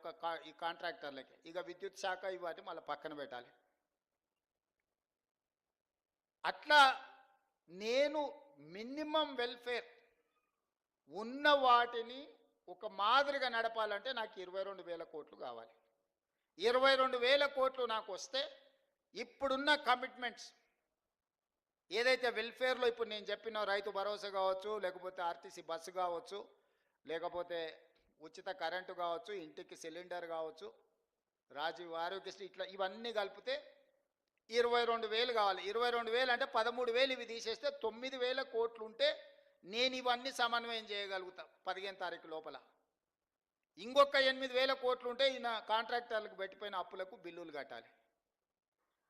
ఈ కాంట్రాక్టర్లకి. ఇక విద్యుత్ శాఖ ఇవాటి మళ్ళీ పక్కన పెట్టాలి. అట్లా నేను మినిమం వెల్ఫేర్ ఉన్న వాటిని ఒక మాదిరిగా నడపాలంటే నాకు 22,000 కోట్లు కావాలి. 22,000 కోట్లు నాకు వస్తే ఇప్పుడున్న కమిట్మెంట్స్ ఏదైతే వెల్ఫేర్లో ఇప్పుడు నేను చెప్పిన రైతు భరోసా కావచ్చు, లేకపోతే ఆర్టీసీ బస్సు కావచ్చు, లేకపోతే ఉచిత కరెంటు కావచ్చు, ఇంటికి సిలిండర్ కావచ్చు, రాజీవ్ ఆరోగ్యశ్రీ, ఇట్లా ఇవన్నీ కలిపితే 22,000 కావాలి. 22,000 అంటే 13,000 ఇవి తీసేస్తే 9,000 కోట్లు ఉంటే నేను ఇవన్నీ సమన్వయం చేయగలుగుతా 15 తారీఖు లోపల. ఇంకొక 8,000 కోట్లు ఉంటే ఈయన కాంట్రాక్టర్లకు పెట్టిపోయిన అప్పులకు బిల్లులు కట్టాలి.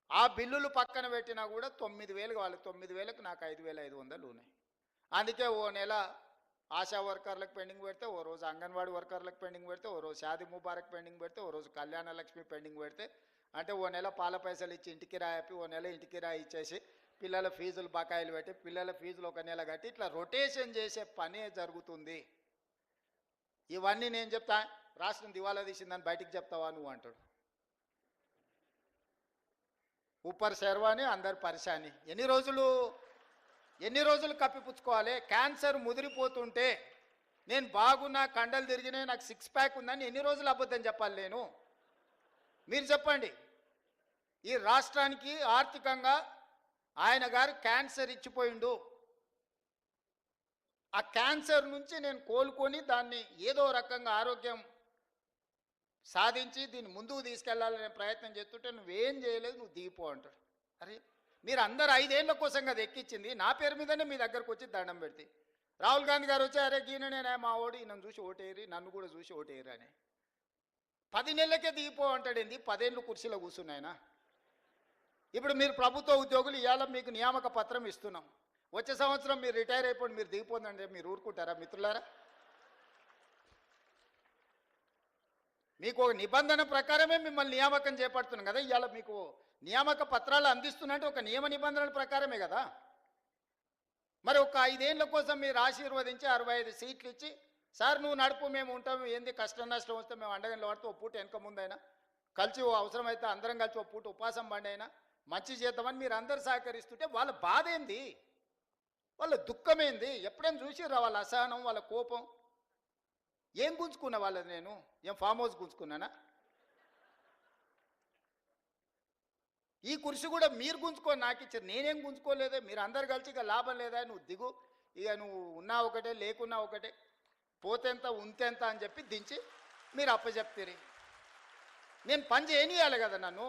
ఆ బిల్లులు పక్కన పెట్టినా కూడా 9,000 కావాలి. 9,000కు నాకు 5,500 ఉన్నాయి. అందుకే ఓ నెల ఆశా వర్కర్లకు పెండింగ్ పెడితే, ఓ రోజు అంగన్వాడీ వర్కర్లకు పెండింగ్ పెడితే, ఓ రోజు షాదీ ముబారక్ పెండింగ్ పెడితే, ఓ రోజు కళ్యాణ లక్ష్మి పెండింగ్ పెడితే, అంటే ఓ నెల పాల పైసలు ఇచ్చి ఇంటికి రాయపి, ఓ నెల ఇంటికి రాయి ఇచ్చేసి పిల్లల ఫీజులు బకాయిలు పెట్టి, పిల్లల ఫీజులు ఒక నెల కట్టి, ఇట్లా రొటేషన్ చేసే పనే జరుగుతుంది. ఇవన్నీ నేను చెప్తా, రాష్ట్రం దివాలా తీసిందని బయటికి చెప్తావా నువ్వు అంటాడు. ఊపర్ శర్వాని అందరు పరిశాని. ఎన్ని రోజులు కప్పిపుచ్చుకోవాలి? క్యాన్సర్ ముదిరిపోతుంటే నేను బాగున్నా, కండలు తిరిగినాయి, నాకు 6 ప్యాక్ ఉందని ఎన్ని రోజులు అబద్ధం చెప్పాలి నేను? మీరు చెప్పండి. ఈ రాష్ట్రానికి ఆర్థికంగా ఆయన గారు క్యాన్సర్ ఇచ్చిపోయిండు, ఆ క్యాన్సర్ నుంచి నేను కోలుకొని దాన్ని ఏదో రకంగా ఆరోగ్యం సాధించి దీన్ని ముందుకు తీసుకెళ్లాలనే ప్రయత్నం చేస్తుంటే నువ్వేం చేయలేదు, నువ్వు దిగిపో అంటాడు. అరే మీరు అందరు 5 ఏళ్ల కోసం కదా ఎక్కించింది, నా పేరు మీదనే మీ దగ్గరకు వచ్చి దండం పెడితే రాహుల్ గాంధీ గారు వచ్చి అరే గీననే మా ఓడి నన్ను చూసి ఓటేరి, నన్ను కూడా చూసి ఓటేరి అని 10 నెలలకే దిగిపో అంటాడేంది, 10 ఏళ్ళు కుర్చీలో కూర్చున్నాయన. ఇప్పుడు మీరు ప్రభుత్వ ఉద్యోగులు, ఇవాళ మీకు నియామక పత్రం ఇస్తున్నాం, వచ్చే సంవత్సరం మీరు రిటైర్ అయిపోయి మీరు దిగిపోందంటే మీరు ఊరుకుంటారా మిత్రులారా? మీకు ఒక నిబంధన ప్రకారమే మిమ్మల్ని నియామకం చేపడుతున్నాం కదా, ఇవాళ మీకు నియామక పత్రాలు అందిస్తున్నట్టు ఒక నియమ నిబంధనల ప్రకారమే కదా. మరి ఒక 5 ఏళ్ల కోసం మీరు ఆశీర్వదించి 65 సీట్లు ఇచ్చి సార్ నువ్వు నడుపు మేము ఉంటాము, ఏంది కష్టం నష్టం వస్తే మేము అండగంలో పడితే ఓ పూట వెనక ముందైనా కలిసి అవసరమైతే అందరం కలిసి ఓ పూట ఉపాసం బండి అయినా మంచి చేద్దామని మీరు అందరు సహకరిస్తుంటే వాళ్ళ బాధ ఏంది, వాళ్ళ దుఃఖమేంది? ఎప్పుడైనా చూసిర్రా వాళ్ళ అసహనం, వాళ్ళ కోపం? ఏం గుంజుకున్నా వాళ్ళది? నేను ఏం ఫామ్ హౌస్ గుంజుకున్నానా? ఈ కుర్చీ కూడా మీరు గుంజుకొని నాకు ఇచ్చారు, నేనేం గుంజుకోలేదే. మీరు అందరు కలిసి ఇక లాభం లేదా, నువ్వు దిగు, ఇక నువ్వు ఉన్నా ఒకటే లేకున్నా ఒకటే, పోతేంత ఉంతేంత అని చెప్పి దించి మీరు అప్పచెప్తారు. నేను పని చేయనియాలి కదా నన్ను.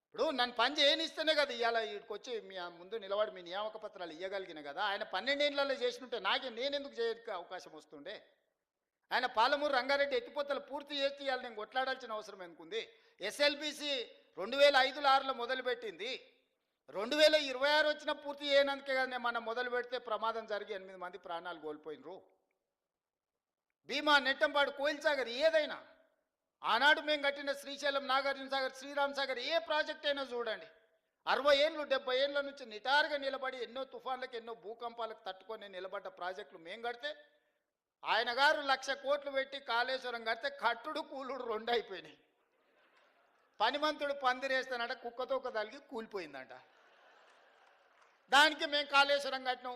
ఇప్పుడు నన్ను పని చేయనిస్తేనే కదా ఇవాళ వీడికి వచ్చి మీ ముందు నిలబడి మీ నియామక పత్రాలు ఇవ్వగలిగిన కదా. ఆయన 12 ఏళ్లలో చేసినట్టే నేనెందుకు చేయడానికి అవకాశం వస్తుండే? ఆయన పాలమూరు రంగారెడ్డి ఎత్తిపోతలు పూర్తి చేసి ఇవాళ నేను కొట్లాడాల్సిన అవసరం ఎందుకుంది? ఎస్ఎల్బిసి 2005-6లో మొదలుపెట్టింది, 2026 వచ్చినా పూర్తి చేయనందుకే కదా నేను మనం మొదలు పెడితే ప్రమాదం జరిగి 8 మంది ప్రాణాలు కోల్పోయినరు. భీమా, నెట్టంపాడు, కోయిల్ సాగర్ ఏదైనా, ఆనాడు మేము కట్టిన శ్రీశైలం, నాగార్జున సాగర్, శ్రీరామ్ సాగర్ ఏ ప్రాజెక్ట్ అయినా చూడండి, 60 ఏళ్ళు 70 ఏళ్ళ నుంచి నిటారుగా నిలబడి ఎన్నో తుఫాన్లకు ఎన్నో భూకంపాలకు తట్టుకొని నిలబడ్డ ప్రాజెక్టులు మేము కడితే, ఆయన గారు 1,00,000 కోట్లు పెట్టి కాళేశ్వరం కడితే కట్టుడు కూలుడు 2 అయిపోయినాయి. పనిమంతుడు పందిరేస్తానంట, కుక్కతో ఒక తలిగి కూలిపోయిందంట. దానికి మేము కాళేశ్వరం కట్టినాం,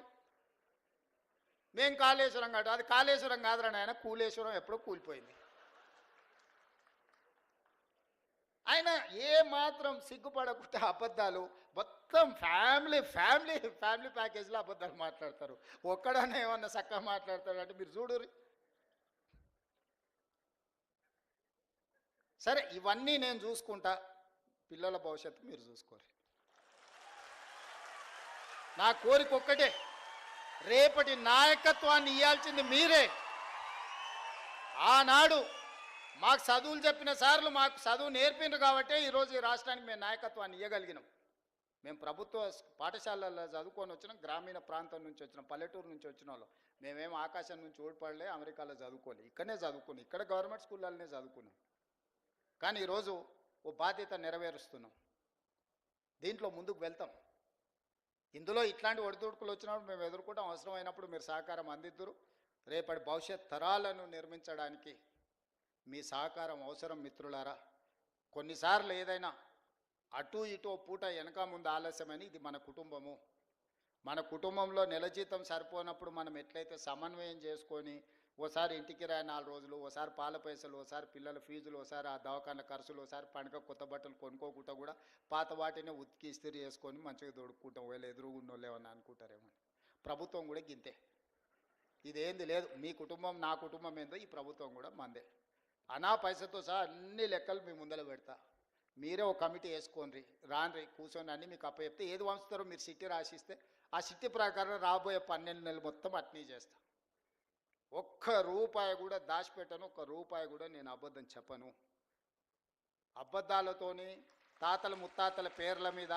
మేము కాళేశ్వరం కట్టాం. అది కాళేశ్వరం కాదురా నాయన, కూలేశ్వరం ఎప్పుడో కూలిపోయింది. ఆయన ఏ మాత్రం సిగ్గుపడకుండా అబద్ధాలు, మొత్తం ఫ్యామిలీ ఫ్యామిలీ ఫ్యామిలీ ప్యాకేజ్లో అబద్ధాలు మాట్లాడతారు. ఒక్కడనే ఏమన్నా చక్కగా మాట్లాడతాడు అంటే మీరు చూడరు. సరే ఇవన్నీ నేను చూసుకుంటా, పిల్లల భవిష్యత్తు మీరు చూసుకోరు. నా కోరిక ఒక్కటే, రేపటి నాయకత్వాన్ని ఇవ్వాల్సింది మీరే. ఆనాడు మాకు చదువులు చెప్పిన సార్లు మాకు చదువు నేర్పిండ్రు కాబట్టే ఈరోజు ఈ రాష్ట్రానికి మేము నాయకత్వాన్ని ఇవ్వగలిగినాం. మేము ప్రభుత్వ పాఠశాలల్లో చదువుకొని వచ్చినాం, గ్రామీణ ప్రాంతం నుంచి వచ్చినాం, పల్లెటూరు నుంచి వచ్చిన వాళ్ళు. మేమేం ఆకాశం నుంచి ఊడిపడలే, అమెరికాలో చదువుకోలే, ఇక్కడనే చదువుకున్నాం, ఇక్కడ గవర్నమెంట్ స్కూళ్ళనే చదువుకున్నాం. కానీ ఈరోజు ఓ బాధ్యత నెరవేరుస్తున్నాం, దీంట్లో ముందుకు వెళ్తాం. ఇందులో ఇట్లాంటి ఒడిదుడుకులు వచ్చినప్పుడు మేము ఎదుర్కొంటాం, అవసరమైనప్పుడు మీరు సహకారం అందిద్దురు. రేపటి భవిష్యత్ తరాలను నిర్మించడానికి మీ సహకారం అవసరం మిత్రులారా. కొన్నిసార్లు ఏదైనా అటు ఇటు పూట వెనక ముందు ఆలస్యమని, ఇది మన కుటుంబము. మన కుటుంబంలో నెల జీతం సరిపోనప్పుడు మనం ఎట్లయితే సమన్వయం చేసుకొని ఓసారి ఇంటికి రాయి 4 రోజులు, ఓసారి పాల పైసలు, ఓసారి పిల్లల ఫీజులు, ఓసారి ఆ దవాఖాన ఖర్చులు, ఓసారి పండుగ కొత్త బట్టలు కొనుక్కోకుండా కూడా పాత వాటిని ఉతికి ఇస్త్రీ చేసుకొని మంచిగా దొడుక్కుంటాం. వీళ్ళు ఎదురుగున్నోళ్ళు ఏమన్నా అనుకుంటారేమో. ప్రభుత్వం కూడా గింతే, ఇదేంది లేదు. మీ కుటుంబం నా కుటుంబం ఏందో ఈ ప్రభుత్వం కూడా మందే. అనా పైసతో సహా అన్ని లెక్కలు మీ ముందర పెడతా, మీరే ఒక కమిటీ వేసుకోండి, రాండ్రి కూర్చొని అన్నీ మీకు అప్పచెప్తే ఏది వంచుతారో మీరు సిట్టి రాసిస్తే ఆ సిట్టి ప్రకారం రాబోయే 12 నెలలు మొత్తం అట్నీ చేస్తా. ఒక్క రూపాయి కూడా దాచిపెట్టను, ఒక్క రూపాయి కూడా నేను అబద్ధం చెప్పను. అబద్ధాలతోని తాతల ముత్తాతల పేర్ల మీద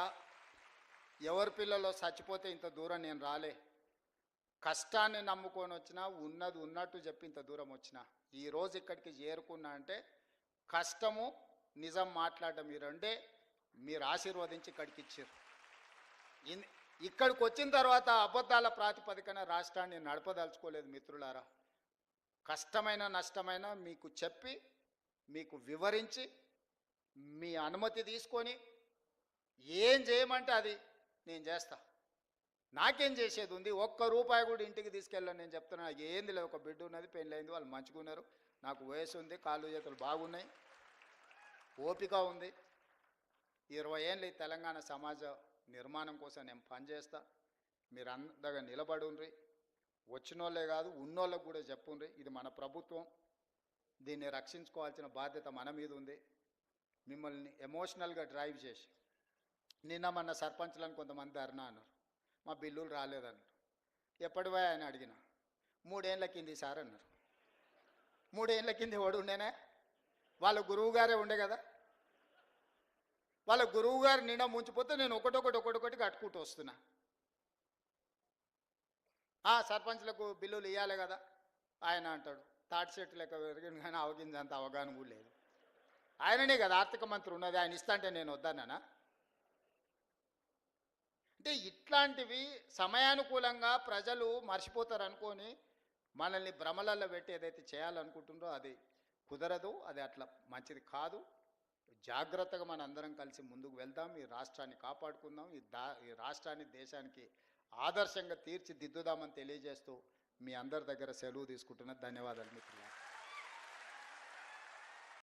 ఎవరి పిల్లలో చచ్చిపోతే ఇంత దూరం నేను రాలే. కష్టాన్ని నమ్ముకొని వచ్చినా, ఉన్నది ఉన్నట్టు చెప్పి ఇంత దూరం వచ్చినా, ఈరోజు ఇక్కడికి చేరుకున్నా అంటే కష్టము నిజం మాట్లాడడం ఈ రెండే మీరు ఆశీర్వదించి ఇక్కడికి ఇచ్చారు. ఇక్కడికి వచ్చిన తర్వాత అబద్ధాల ప్రాతిపదికన రాష్ట్రాన్ని నడపదలుచుకోలేదు మిత్రులారా. కష్టమైన నష్టమైన మీకు చెప్పి, మీకు వివరించి, మీ అనుమతి తీసుకొని ఏం చేయమంటే అది నేను చేస్తా. నాకేం చేసేది ఉంది? ఒక్క రూపాయి కూడా ఇంటికి తీసుకెళ్ళాను. నేను చెప్తున్నా, నాకు ఏంది లేదు, ఒక బిడ్డ ఉన్నది, పెళ్ళైంది, వాళ్ళు మంచిగా ఉన్నారు, నాకు వయసు ఉంది, కాళ్ళు చేతులు బాగున్నాయి, ఓపిక ఉంది. 20 ఏళ్ళు ఈ తెలంగాణ సమాజ నిర్మాణం కోసం నేను పనిచేస్తా. మీరు అందగా నిలబడుండ్రి. వచ్చినోళ్ళే కాదు ఉన్నోళ్ళకు కూడా చెప్పుండ్రి, ఇది మన ప్రభుత్వం, దీన్ని రక్షించుకోవాల్సిన బాధ్యత మన మీద ఉంది. మిమ్మల్ని ఎమోషనల్గా డ్రైవ్ చేసి నిన్న మన సర్పంచ్లను కొంతమంది ధర్నా అన్నారు, మా బిల్లులు రాలేదన్నారు. ఎప్పటివా అని అడిగిన, 3 ఏళ్ళ కింది సార్ అన్నారు. 3 ఏళ్ళ కింది వాడు ఉండేనా? వాళ్ళ గురువు గారే ఉండే కదా. వాళ్ళ గురువు గారు నిండా ముంచిపోతే నేను ఒకటొకటి కట్టుకుంటూ వస్తున్నా. సర్పంచ్లకు బిల్లులు ఇవ్వాలి కదా ఆయన అంటాడు. తాటి చెట్టు లెక్క పెరిగింది కానీ అవగిందంత అవగాహన కూడా లేదు. ఆయననే కదా ఆర్థిక మంత్రి ఉన్నది, ఆయన ఇస్తా అంటే నేను వద్దన్నానా? అంటే ఇట్లాంటివి సమయానుకూలంగా ప్రజలు మర్చిపోతారు అనుకొని మనల్ని భ్రమలలో పెట్టి ఏదైతే చేయాలనుకుంటుందో అది కుదరదు, అది అట్లా మంచిది కాదు. జాగ్రత్తగా మన అందరం కలిసి ముందుకు వెళ్దాం, ఈ రాష్ట్రాన్ని కాపాడుకుందాం, ఈ రాష్ట్రాన్ని దేశానికి ఆదర్శంగా తీర్చిదిద్దుదామని తెలియజేస్తూ మీ అందరి దగ్గర సెలవు తీసుకుంటున్నా. ధన్యవాదాలు మిత్రులు.